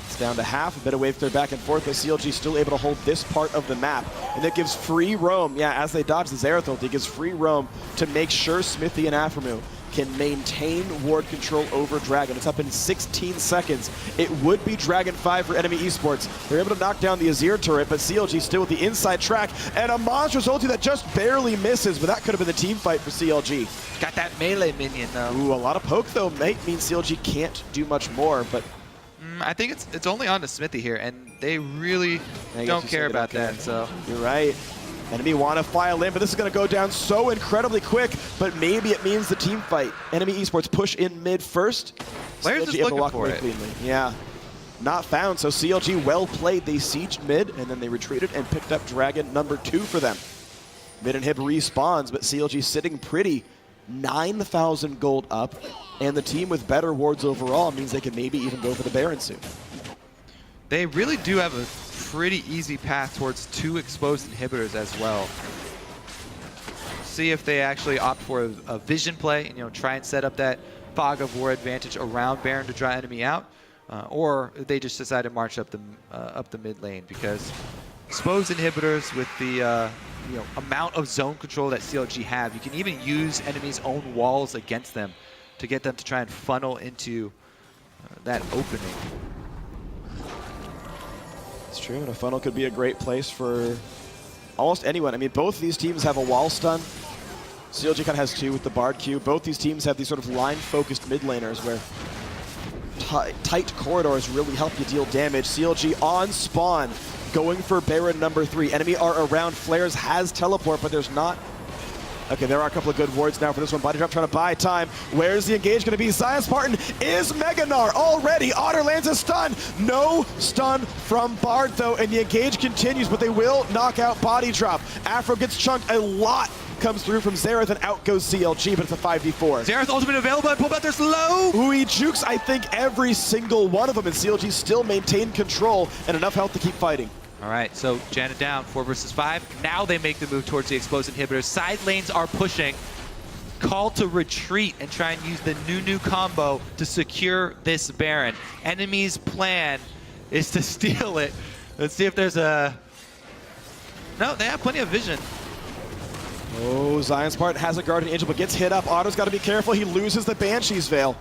Speaker 1: It's down to half, a bit of wave clear back and forth, but CLG still able to hold this part of the map. And that gives free roam, yeah, as they dodge the Xerath ult, it gives free roam to make sure Smithy and Afromu can maintain ward control over Dragon. It's up in 16 seconds. It would be Dragon 5 for enemy eSports. They're able to knock down the Azir turret, but CLG still with the inside track, and a monstrous ulti that just barely misses, but that could have been the team fight for CLG.
Speaker 2: Got that melee minion, though.
Speaker 1: Ooh, a lot of poke, though, might mean CLG can't do much more, but...
Speaker 2: I think it's only on to Smithy here, and they really don't care about that, so...
Speaker 1: You're right. Enemy want to file in, but this is going to go down so incredibly quick, but maybe it means the team fight. Enemy eSports push in mid first.
Speaker 2: Players
Speaker 1: CLG
Speaker 2: just
Speaker 1: able to
Speaker 2: looking
Speaker 1: walk
Speaker 2: for
Speaker 1: away
Speaker 2: it.
Speaker 1: cleanly. Yeah. Not found, so CLG well played. They sieged mid, and then they retreated and picked up Dragon number 2 for them. Mid inhib respawns, but CLG sitting pretty. 9,000 gold up, and the team with better wards overall means they can maybe even go for the Baron soon.
Speaker 2: They really do have a pretty easy path towards 2 exposed inhibitors as well. See if they actually opt for a vision play and, you know, try and set up that fog of war advantage around Baron to draw enemy out, or they just decide to march up the mid lane, because exposed inhibitors with the you know, amount of zone control that CLG have, you can even use enemies' own walls against them to get them to try and funnel into that opening.
Speaker 1: It's true, and a funnel could be a great place for almost anyone. I mean, both of these teams have a wall stun. CLG kind of has 2 with the Bard Q. Both these teams have these sort of line-focused mid laners where tight corridors really help you deal damage. CLG on spawn, going for Baron number 3. Enemy are around. Flares has teleport, but there's not. Okay, there are a couple of good wards now for this one. Body drop trying to buy time. Where's the engage going to be? Zion Spartan is Meganar already. Otter lands a stun. No stun from Bard, though, and the engage continues, but they will knock out Body drop. Afro gets chunked. A lot comes through from Xerath, and out goes CLG, but it's a 5v4.
Speaker 2: Xerath ultimate available, and pull back, they're slow!
Speaker 1: Ooh, he jukes, I think, every single one of them, and CLG still maintain control and enough health to keep fighting.
Speaker 2: All right, so Janet down, 4 versus 5. Now they make the move towards the exposed inhibitors. Side lanes are pushing. Call to retreat and try and use the new combo to secure this Baron. Enemy's plan is to steal it. Let's see if there's a... No, they have plenty of vision.
Speaker 1: Oh, Zion Spartan has a Guardian Angel, but gets hit up. Otto's got to be careful. He loses the Banshee's Veil.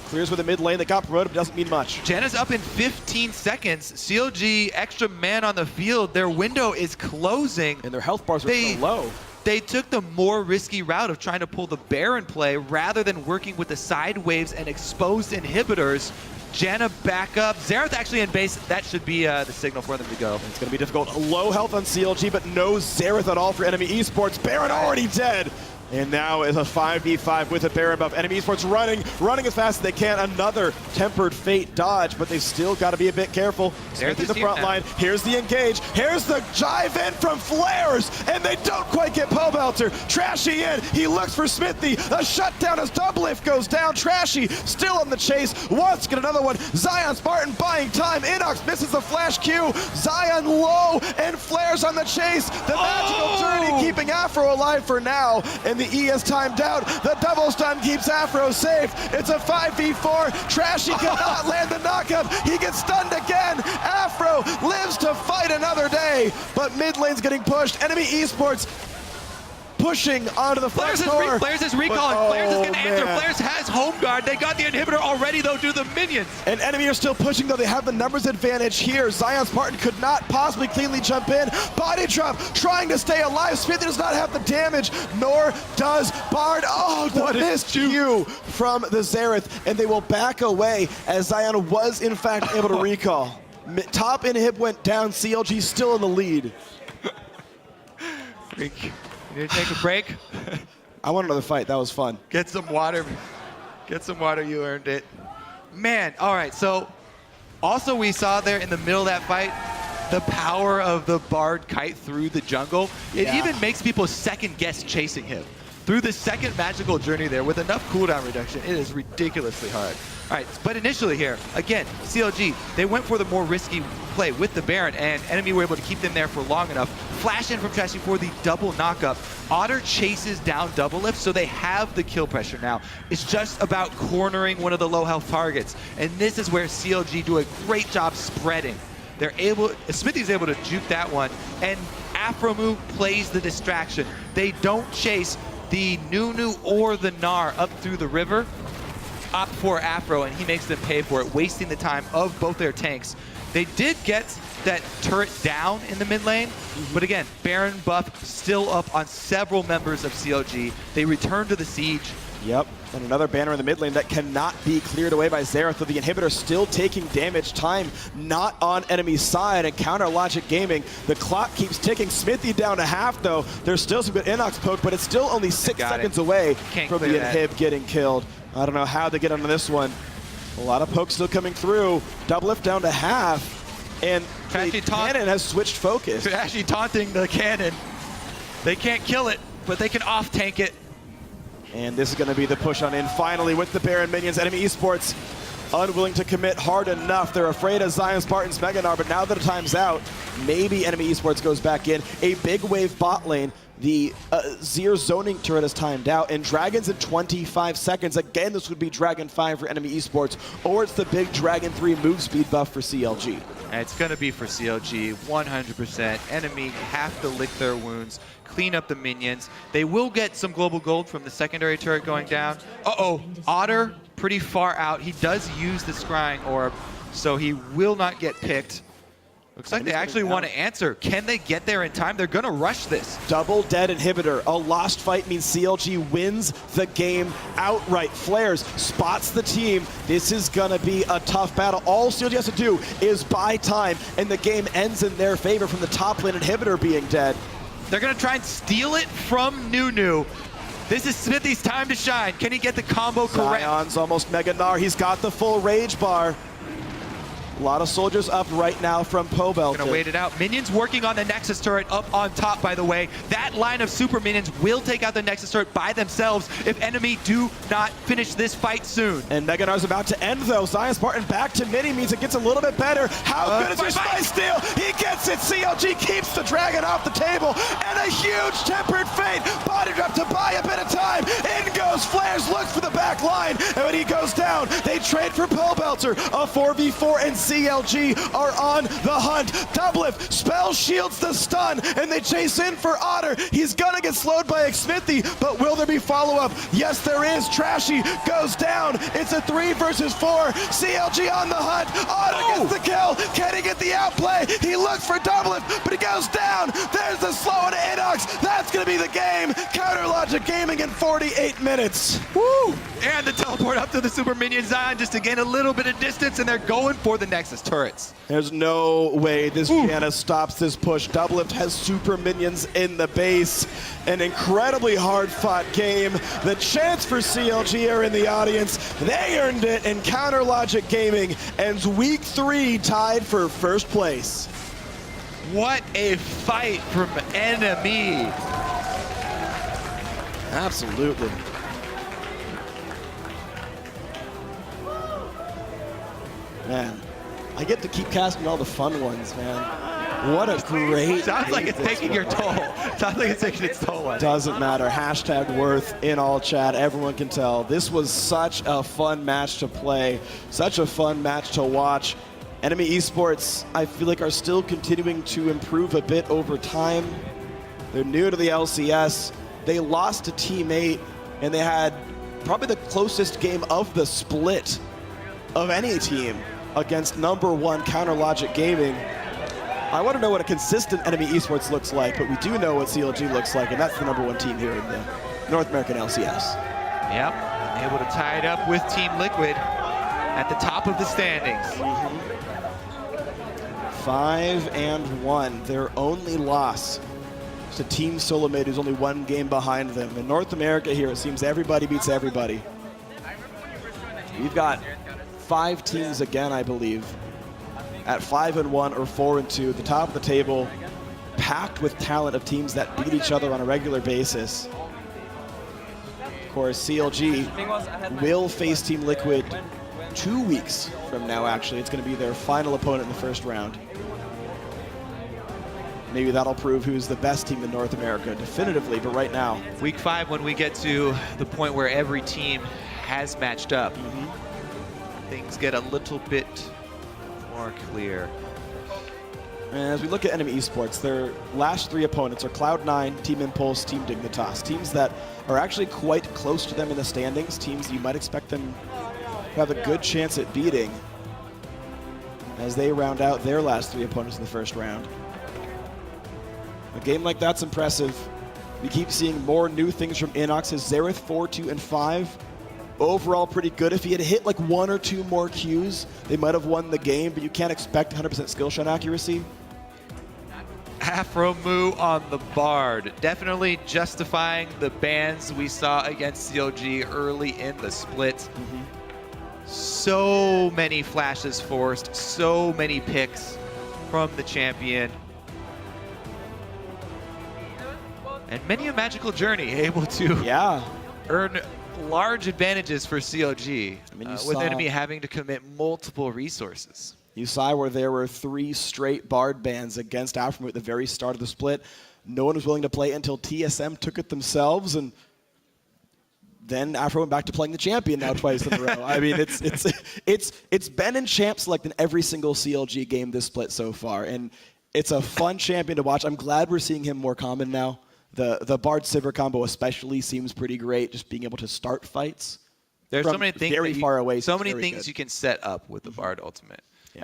Speaker 1: Clears with the mid lane that got promoted, but doesn't mean much.
Speaker 2: Janna's up in 15 seconds. CLG, extra man on the field. Their window is closing.
Speaker 1: And their health bars are so low.
Speaker 2: They took the more risky route of trying to pull the Baron play rather than working with the side waves and exposed inhibitors. Janna back up. Xerath actually in base. That should be the signal for them to go.
Speaker 1: It's going to be difficult. Low health on CLG, but no Xerath at all for enemy eSports. Baron already dead. And now is a 5v5 with a Baron buff. Enemy eSports running as fast as they can. Another Tempered Fate dodge, but they've still got to be a bit careful. Smith in the front line. Here's the engage. Here's the jive in from Flares, and they don't quite get Pobelter. Trashy in. He looks for Smithy. A shutdown as Doublelift goes down. Trashy still on the chase. Wants to get another one. Zion Spartan buying time. Inox misses the flash Q. Zion low, and Flares on the chase. The magical journey keeping Afro alive for now. And the E is timed out. The double stun keeps Afro safe. It's a 5v4. Trashy cannot land the knockup. He gets stunned again. Afro lives to fight another day, but mid lane's getting pushed. Enemy eSports pushing onto the flash core.
Speaker 2: Flares is recalling. Flares is going to answer. Flares has home guard. They got the inhibitor already, though, due to the minions.
Speaker 1: And enemy are still pushing, though. They have the numbers advantage here. Zion Spartan could not possibly cleanly jump in. Body drop trying to stay alive. Smithy does not have the damage, nor does Bard. Oh, the missed Q from the Xerath, and they will back away as Zion was, in fact, able to recall. Top inhib went down. CLG still in the lead.
Speaker 2: Freak. You need to take a break?
Speaker 1: I want another fight. That was fun.
Speaker 2: Get some water. Get some water. You earned it. Man, all right. So also we saw there in the middle of that fight the power of the Bard kite through the jungle. It
Speaker 1: Yeah.
Speaker 2: even makes people second guess chasing him. Through the second magical journey there with enough cooldown reduction, it is ridiculously hard. All right, but initially here, again, CLG, they went for the more risky play with the Baron, and enemy were able to keep them there for long enough. Flash in from Trashy for the double knockup. Otter chases down double lift, so they have the kill pressure now. It's just about cornering one of the low health targets, and this is where CLG do a great job spreading. They're able, Smithy's able to juke that one, and Afromu plays the distraction. They don't chase the Nunu or the Gnar up through the river, opt for Afro, and he makes them pay for it, wasting the time of both their tanks. They did get that turret down in the mid lane, but again, Baron buff still up on several members of CLG. They return to the siege.
Speaker 1: Yep, and another banner in the mid lane that cannot be cleared away by Xerath, with the inhibitor still taking damage. Time not on enemy side, and Counter Logic Gaming, the clock keeps ticking. Smithy down to half though. There's still some good Inox poke, but it's still only 6 seconds away from the inhib getting killed. I don't know how they get onto this one. A lot of poke still coming through. Double lift down to half, and the cannon has switched focus.
Speaker 2: Actually taunting the cannon. They can't kill it, but they can off tank it.
Speaker 1: And this is going to be the push on in finally with the Baron minions. Enemy eSports unwilling to commit hard enough. They're afraid of Zion Spartan's Mega Gnar, but now that the time's out, maybe enemy eSports goes back in. A big wave bot lane. The Zir zoning turret is timed out, and Dragon's in 25 seconds. Again, this would be Dragon 5 for enemy eSports, or it's the big Dragon 3 move speed buff for CLG.
Speaker 2: And it's going to be for CLG, 100%. Enemy have to lick their wounds, clean up the minions. They will get some global gold from the secondary turret going down. Uh-oh, Otter pretty far out. He does use the scrying orb, so he will not get picked. Looks like they actually want to answer. Can they get there in time? They're going to rush this.
Speaker 1: Double dead inhibitor. A lost fight means CLG wins the game outright. Flares spots the team. This is going to be a tough battle. All CLG has to do is buy time, and the game ends in their favor from the top lane inhibitor being dead.
Speaker 2: They're going to try and steal it from Nunu. This is Smithy's time to shine. Can he get the combo correct?
Speaker 1: Zion's almost Mega Gnar. He's got the full rage bar. A lot of soldiers up right now from Pobelter.
Speaker 2: Gonna wait it out. Minions working on the Nexus turret up on top, by the way. That line of super minions will take out the Nexus turret by themselves if enemy do not finish this fight soon.
Speaker 1: And Mega Gnar's about to end though. Zion Spartan back to mini means it gets a little bit better. How good is your Spice Steal? He gets it. CLG keeps the Dragon off the table. And a huge Tempered Fate. Body drop to buy a bit of time. In goes Flares, looks for the back line. And when he goes down, they trade for Pobelter. A 4v4, and CLG are on the hunt. Doublift, spell shields the stun, and they chase in for Otter. He's gonna get slowed by a Smithy, but will there be follow-up? Yes, there is. Trashy goes down. It's a 3 versus 4. CLG on the hunt. Otter gets the kill. Can he get the outplay? He looks for Doublift, but he goes down. There's the slow into Inox. That's gonna be the game. Counter Logic Gaming in 48 minutes.
Speaker 2: Woo! And the teleport up to the super minion Zion just to gain a little bit of distance, and they're going for the Nexus turrets.
Speaker 1: There's no way this Janna stops this push. Doublift has super minions in the base. An incredibly hard-fought game. The chance for CLG are in the audience. They earned it, and Counter Logic Gaming ends week 3 tied for first place.
Speaker 2: What a fight from enemy.
Speaker 1: Absolutely. Man, I get to keep casting all the fun ones, man. What a great
Speaker 2: Sounds like it's
Speaker 1: game
Speaker 2: taking
Speaker 1: this
Speaker 2: your
Speaker 1: was.
Speaker 2: toll. Sounds like it's taking its toll on you.
Speaker 1: Doesn't matter. Hashtag worth in all chat. Everyone can tell. This was such a fun match to play. Such a fun match to watch. Enemy eSports, I feel like, are still continuing to improve a bit over time. They're new to the LCS. They lost to Team 8, and they had probably the closest game of the split of any team against #1 Counter Logic Gaming. I want to know what a consistent enemy eSports looks like, but we do know what CLG looks like, and that's the #1 team here in the North American LCS.
Speaker 2: Yep, able to tie it up with Team Liquid at the top of the standings.
Speaker 1: 5-1, their only loss
Speaker 4: It's a team solo mid who's only one game behind them. In North America here, it seems everybody beats everybody. We've got 5 teams again, I believe, at 5-1 or 4-2 at the top of the table, packed with talent of teams that beat each other on a regular basis. Of course, CLG will face Team Liquid 2 weeks from now, actually. It's going to be their final opponent in the first round. Maybe that'll prove who's the best team in North America definitively, but right now.
Speaker 2: Week 5, when we get to the point where every team has matched up, things get a little bit more clear.
Speaker 4: And as we look at enemy esports, their last 3 opponents are Cloud9, Team Impulse, Team Dignitas. Teams that are actually quite close to them in the standings, teams you might expect them to have a good chance at beating as they round out their last 3 opponents in the first round. A game like that's impressive. We keep seeing more new things from Inox. His Xerath 4, 2, and 5. Overall pretty good. If he had hit like 1 or 2 more Qs, they might have won the game, but you can't expect 100% skill shot accuracy.
Speaker 2: Afro Moo on the Bard, definitely justifying the bans we saw against CLG early in the split. So many flashes forced, so many picks from the champion. And many a magical journey able to earn large advantages for CLG,
Speaker 4: I mean,
Speaker 2: with enemy having to commit multiple resources.
Speaker 4: You saw where there were 3 straight Bard bans against Afromoo at the very start of the split. No one was willing to play until TSM took it themselves, and then Afro went back to playing the champion now twice in a row. I mean, it's been in champ select in every single CLG game this split so far, and it's a fun champion to watch. I'm glad we're seeing him more common now. The Bard Sivir combo especially seems pretty great, just being able to start fights.
Speaker 2: There's so many things
Speaker 4: very far away.
Speaker 2: So many things you can set up with the Bard ultimate.
Speaker 4: Yeah,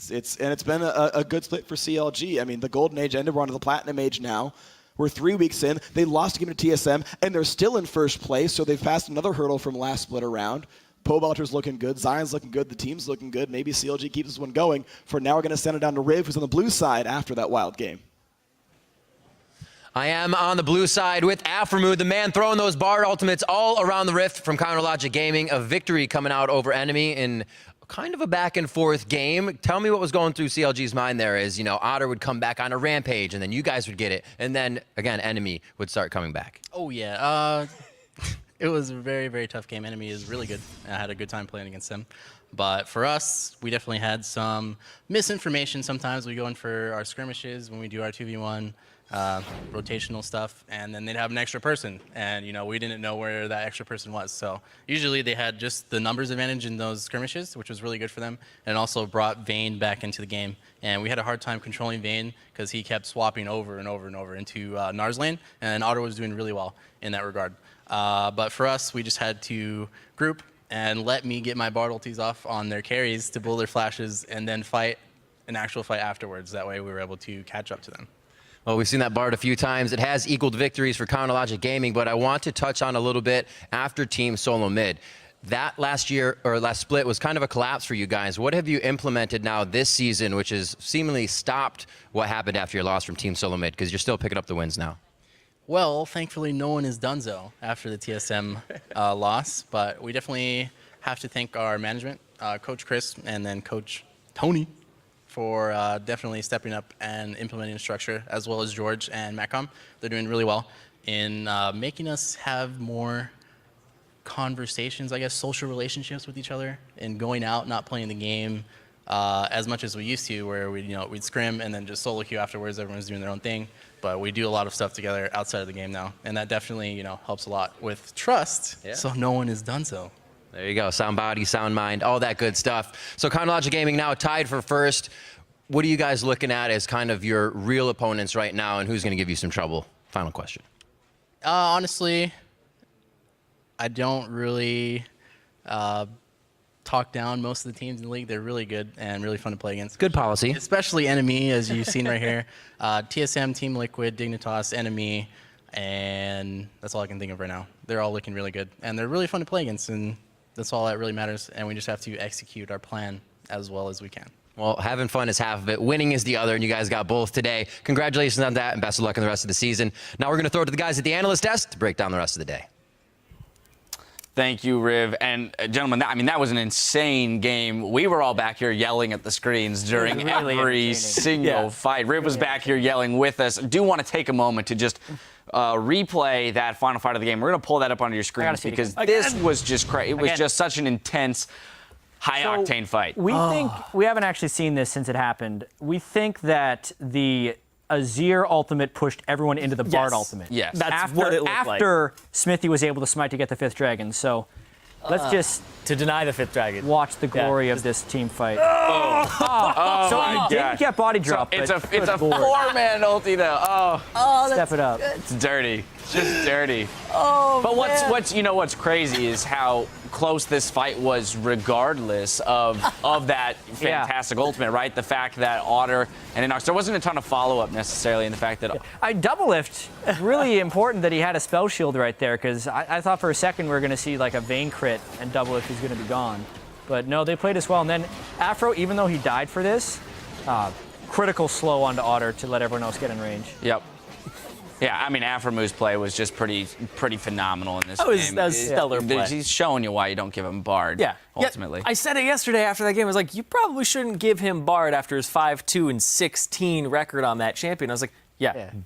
Speaker 4: it's been a good split for CLG. I mean, the Golden Age ended. We're on to the Platinum Age now. We're 3 weeks in. They lost a game to TSM, and they're still in first place, so they've passed another hurdle from last split around. Pobelter's looking good. Zion's looking good. The team's looking good. Maybe CLG keeps this one going. For now, we're going to send it down to Riv, who's on the blue side after that wild game.
Speaker 5: I am on the blue side with Afromoo, the man throwing those Bard ultimates all around the rift from Counterlogic Gaming. A victory coming out over enemy in kind of a back and forth game. Tell me what was going through CLG's mind there as, you know, Otter would come back on a rampage and then you guys would get it. And then, again, enemy would start coming back.
Speaker 6: Oh, yeah. It was a very, very tough game. Enemy is really good. I had a good time playing against them. But for us, we definitely had some misinformation. Sometimes we go in for our skirmishes when we do our 2v1. Rotational stuff, and then they'd have an extra person, and you know, we didn't know where that extra person was. So usually they had just the numbers advantage in those skirmishes, which was really good for them, and also brought Vayne back into the game. And we had a hard time controlling Vayne because he kept swapping over and over and over into Nars lane, and Otter was doing really well in that regard. But for us, we just had to group and let me get my Bard ultis off on their carries to blow their flashes, and then fight an actual fight afterwards. That way we were able to catch up to them.
Speaker 5: Well, we've seen that Bard a few times. It has equaled victories for Counterlogic Gaming, but I want to touch on a little bit after Team Solo Mid. That last year, or last split, was kind of a collapse for you guys. What have you implemented now this season, which has seemingly stopped what happened after your loss from Team Solo Mid, because you're still picking up the wins now?
Speaker 6: Well, thankfully, no one is donezo after the TSM loss, but we definitely have to thank our management, Coach Chris, and then Coach Tony, for definitely stepping up and implementing structure, as well as George and Macom. They're doing really well in making us have more conversations, I guess, social relationships with each other, and going out, not playing the game as much as we used to, where we'd scrim and then just solo queue afterwards. Everyone's doing their own thing, but we do a lot of stuff together outside of the game now, and that definitely helps a lot with trust. Yeah. So no one is donezo.
Speaker 5: There you go. Sound body, sound mind, all that good stuff. So Counterlogic Gaming now tied for first. What are you guys looking at as kind of your real opponents right now, and who's going to give you some trouble? Final question.
Speaker 6: Honestly, I don't really talk down most of the teams in the league. They're really good and really fun to play against.
Speaker 5: Good policy.
Speaker 6: Especially Enemy, as you've seen right here. TSM, Team Liquid, Dignitas, Enemy, and that's all I can think of right now. They're all looking really good, and they're really fun to play against, and that's all that really matters, and we just have to execute our plan as well as we can.
Speaker 5: Well, having fun is half of it. Winning is the other, and you guys got both today. Congratulations on that, and best of luck in the rest of the season. Now we're going to throw it to the guys at the analyst desk to break down the rest of the day.
Speaker 7: Thank you, Riv. And gentlemen, that was an insane game. We were all back here yelling at the screens during every single fight. Riv was back here yelling with us. I do want to take a moment to just replay that final fight of the game. We're going to pull that up onto your screens because this was just crazy. It was just such an intense, high-octane fight.
Speaker 8: We think we haven't actually seen this since it happened. We think that the Azir ultimate pushed everyone into the Bard ultimate.
Speaker 7: Yes.
Speaker 8: That's what it looked like. After Smithy was able to smite to get the 5th dragon. So let's just
Speaker 9: to deny the 5th dragon.
Speaker 8: Watch the glory of this team fight.
Speaker 7: So
Speaker 8: he didn't get body drop.
Speaker 7: So it's a 4-man ulti though.
Speaker 8: Step it up.
Speaker 7: It's dirty. It's just dirty. But what's crazy is how close this fight was, regardless of that fantastic ultimate, right? The fact that Otter and Inox, there wasn't a ton of follow-up necessarily in the fact that
Speaker 8: Double Lift, really important that he had a spell shield right there, because I thought for a second we were going to see like a Vayne crit and Double Lift is going to be gone. But no, they played as well. And then Afro, even though he died for this, critical slow onto Otter to let everyone else get in range.
Speaker 7: Yep. Yeah, I mean, Aframu's play was just pretty phenomenal in this game.
Speaker 9: That was stellar play.
Speaker 7: He's showing you why you don't give him Bard, ultimately.
Speaker 9: I said it yesterday after that game. I was like, you probably shouldn't give him Bard after his 5-2 and 16 record on that champion. I was like,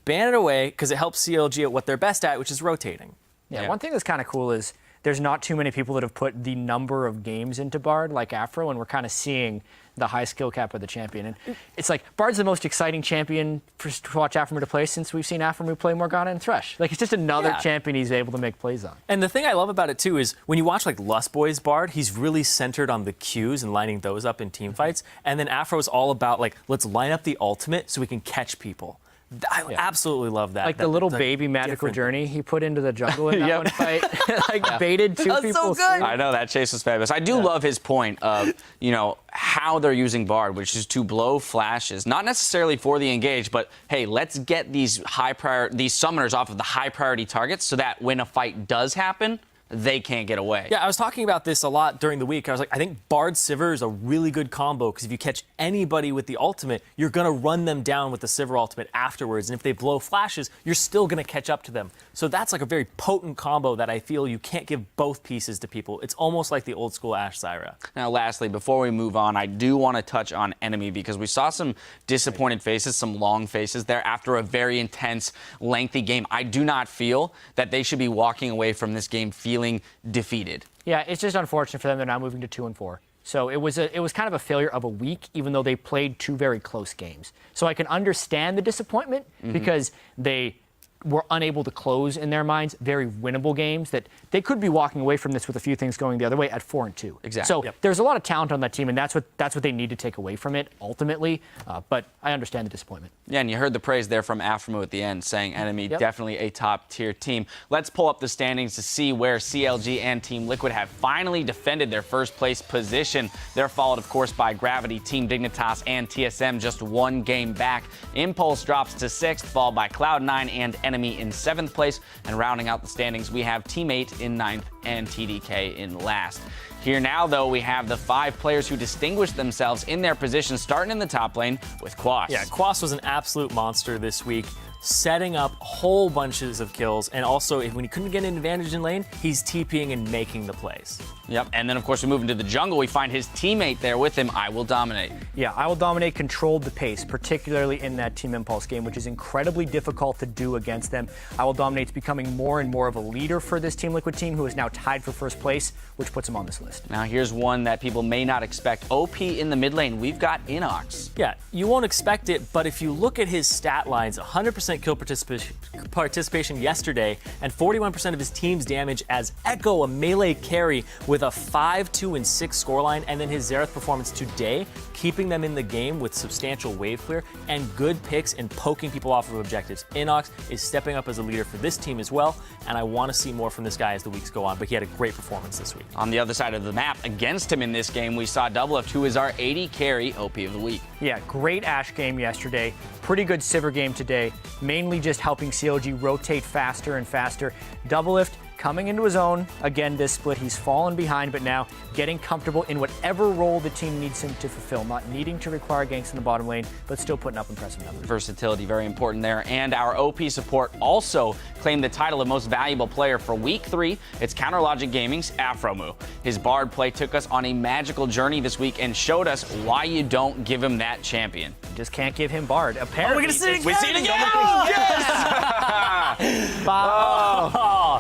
Speaker 9: ban it away because it helps CLG at what they're best at, which is rotating.
Speaker 8: Yeah, one thing that's kind of cool is there's not too many people that have put the number of games into Bard like Afro, and we're kind of seeing the high skill cap of the champion. And it's like Bard's the most exciting champion to watch Aframu to play since we've seen Aframu play Morgana and Thresh. Like, it's just another champion he's able to make plays on.
Speaker 9: And the thing I love about it too is when you watch like Lust Boy's Bard, he's really centered on the Qs and lining those up in team fights. And then Afro's all about like, let's line up the ultimate so we can catch people. I absolutely love that.
Speaker 8: Like the little baby magical journey he put into the jungle in that one fight. Baited two people.
Speaker 9: So good.
Speaker 7: I know, that chase was fabulous. I do love his point of, how they're using Bard, which is to blow flashes, not necessarily for the engage, but hey, let's get these these summoners off of the high priority targets so that when a fight does happen, they can't get away.
Speaker 9: Yeah, I was talking about this a lot during the week. I was like, I think Bard Sivir is a really good combo because if you catch anybody with the ultimate, you're going to run them down with the Sivir ultimate afterwards. And if they blow flashes, you're still going to catch up to them. So that's like a very potent combo that I feel you can't give both pieces to people. It's almost like the old school Ashe Zyra.
Speaker 7: Now, lastly, before we move on, I do want to touch on Enemy because we saw some disappointed faces, some long faces there after a very intense, lengthy game. I do not feel that they should be walking away from this game feeling defeated.
Speaker 8: Yeah, it's just unfortunate for them. They're now moving to 2-4. So it was kind of a failure of a week, even though they played two very close games. So I can understand the disappointment because they were unable to close in their minds very winnable games that they could be walking away from this with a few things going the other way at 4-2.
Speaker 7: Exactly.
Speaker 8: So there's a lot of talent on that team, and that's what they need to take away from it ultimately. But I understand the disappointment.
Speaker 7: Yeah, and you heard the praise there from Aframu at the end, saying Enemy definitely a top-tier team. Let's pull up the standings to see where CLG and Team Liquid have finally defended their first-place position. They're followed, of course, by Gravity, Team Dignitas, and TSM just one game back. Impulse drops to 6th, followed by Cloud9 and Enemy in 7th place. And rounding out the standings, we have Team 8 in 9th and TDK in last. Here now, though, we have the 5 players who distinguished themselves in their positions, starting in the top lane with Quas.
Speaker 9: Yeah, Quas was an absolute monster this week, setting up whole bunches of kills, and also when he couldn't get an advantage in lane, he's TPing and making the plays.
Speaker 7: Yep, and then of course we move into the jungle. We find his teammate there with him, I Will Dominate.
Speaker 8: Yeah, I Will Dominate controlled the pace, particularly in that Team Impulse game, which is incredibly difficult to do against them. I Will Dominate's becoming more and more of a leader for this Team Liquid team, who is now tied for first place, which puts him on this list.
Speaker 7: Now here's one that people may not expect. OP in the mid lane, we've got Inox.
Speaker 9: Yeah, you won't expect it, but if you look at his stat lines, 100% kill participation yesterday, and 41% of his team's damage as Echo, a melee carry with a 5-2 and 6 scoreline, and then his Xerath performance today, keeping them in the game with substantial wave clear and good picks and poking people off of objectives. Inox is stepping up as a leader for this team as well, and I want to see more from this guy as the weeks go on, but he had a great performance this week.
Speaker 7: On the other side of the map, against him in this game, we saw Doublelift, who is our 80 carry OP of the week.
Speaker 8: Yeah, great Ashe game yesterday. Pretty good Sivir game today, mainly just helping CLG rotate faster and faster. Doublelift coming into his own again this split. He's fallen behind, but now getting comfortable in whatever role the team needs him to fulfill, not needing to require ganks in the bottom lane, but still putting up impressive numbers.
Speaker 7: Versatility, very important there. And our OP support also claimed the title of most valuable player for Week 3. It's CounterLogic Gaming's Afromu. His Bard play took us on a magical journey this week and showed us why you don't give him that champion.
Speaker 8: You just can't give him Bard. Apparently,
Speaker 9: we're gonna see it again.
Speaker 7: We see it again!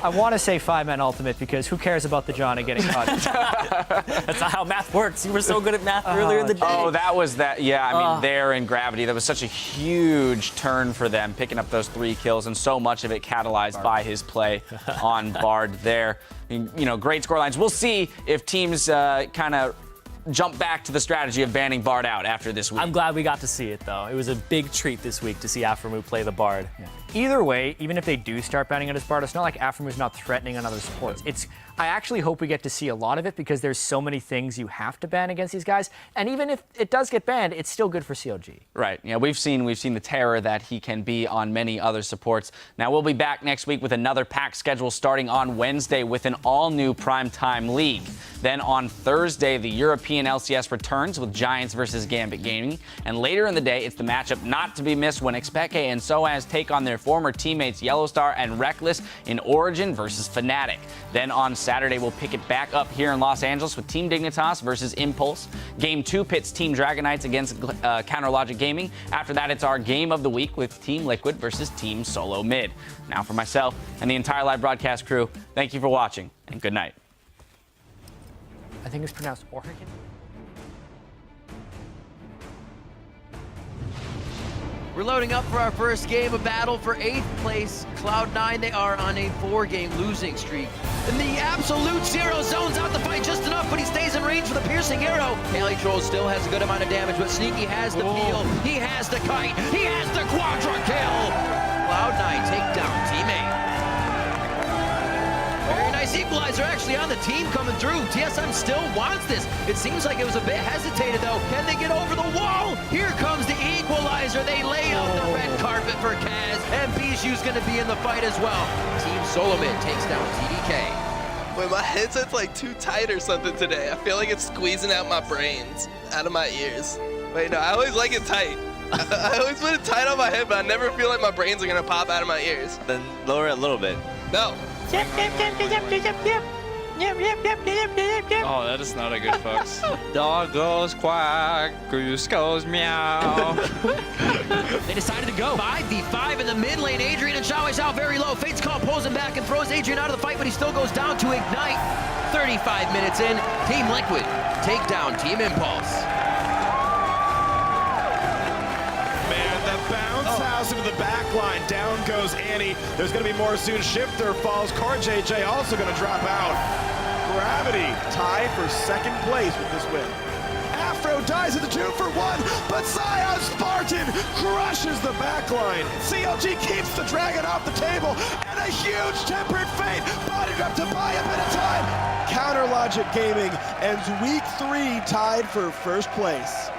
Speaker 8: I want to say 5-man ultimate because who cares about the Johnny getting caught?
Speaker 9: That's not how math works. You were so good at math earlier in the day.
Speaker 7: Oh, that was that. Yeah, I mean, there in Gravity, that was such a huge turn for them, picking up those 3 kills, and so much of it catalyzed by his play on Bard there. You know, great scorelines. We'll see if teams kind of jump back to the strategy of banning Bard out after this week.
Speaker 9: I'm glad we got to see it, though. It was a big treat this week to see Afromu play the Bard.
Speaker 8: Yeah. Either way, even if they do start banning out his Bard, it's not like Afromu's not threatening on other supports. I actually hope we get to see a lot of it because there's so many things you have to ban against these guys. And even if it does get banned, it's still good for CLG.
Speaker 7: Right. Yeah, we've seen the terror that he can be on many other supports. Now, we'll be back next week with another packed schedule starting on Wednesday with an all-new primetime league. Then on Thursday, the European LCS returns with Giants versus Gambit Gaming. And later in the day, it's the matchup not to be missed when Expeke and Soaz take on their former teammates Yellowstar and Reckless in Origin versus Fnatic. Then on Saturday, we'll pick it back up here in Los Angeles with Team Dignitas versus Impulse. Game 2 pits Team Dragon Knights against CounterLogic Gaming. After that, it's our game of the week with Team Liquid versus Team Solo Mid. Now for myself and the entire live broadcast crew, thank you for watching and good night.
Speaker 8: I think it's pronounced Oregon.
Speaker 10: We're loading up for our first game of battle for 8th place. Cloud9, they are on a 4-game losing streak. And the absolute zero zones out the fight just enough, but he stays in range for the piercing arrow. Haley Troll still has a good amount of damage, but Sneaky has the peel, he has the kite, he has the quadra kill. Cloud9 take down Team 8. Very nice equalizer actually on the team coming through. TSM still wants this. It seems like it was a bit hesitated though. Can they get over the wall? Here comes the equalizer. They lay out the red carpet for Kaz, and Bijou's gonna be in the fight as well. Team Solomid takes down TDK.
Speaker 11: Wait, my headset's like too tight or something today. I feel like it's squeezing out my brains, out of my ears. Wait, no, I always like it tight. I always put it tight on my head, but I never feel like my brains are gonna pop out of my ears.
Speaker 12: Then lower it a little bit.
Speaker 11: No.
Speaker 12: Oh, that is not a good fox. Dog goes quack, goose goes meow.
Speaker 10: They decided to go 5v5 in the mid lane. Adrian and Xiao Xiao very low. Fate's Call pulls him back and throws Adrian out of the fight, but he still goes down to Ignite. 35 minutes in, Team Liquid take down Team Impulse.
Speaker 4: House into the back line. Down goes Annie. There's going to be more soon. Shifter falls. Car JJ also going to drop out. Gravity tied for 2nd place with this win. Afro dies at the 2-for-1, but Sion Spartan crushes the back line. CLG keeps the Dragon off the table, and a huge tempered fate bodied up to buy a bit of time. CounterLogic Gaming ends week 3 tied for 1st place.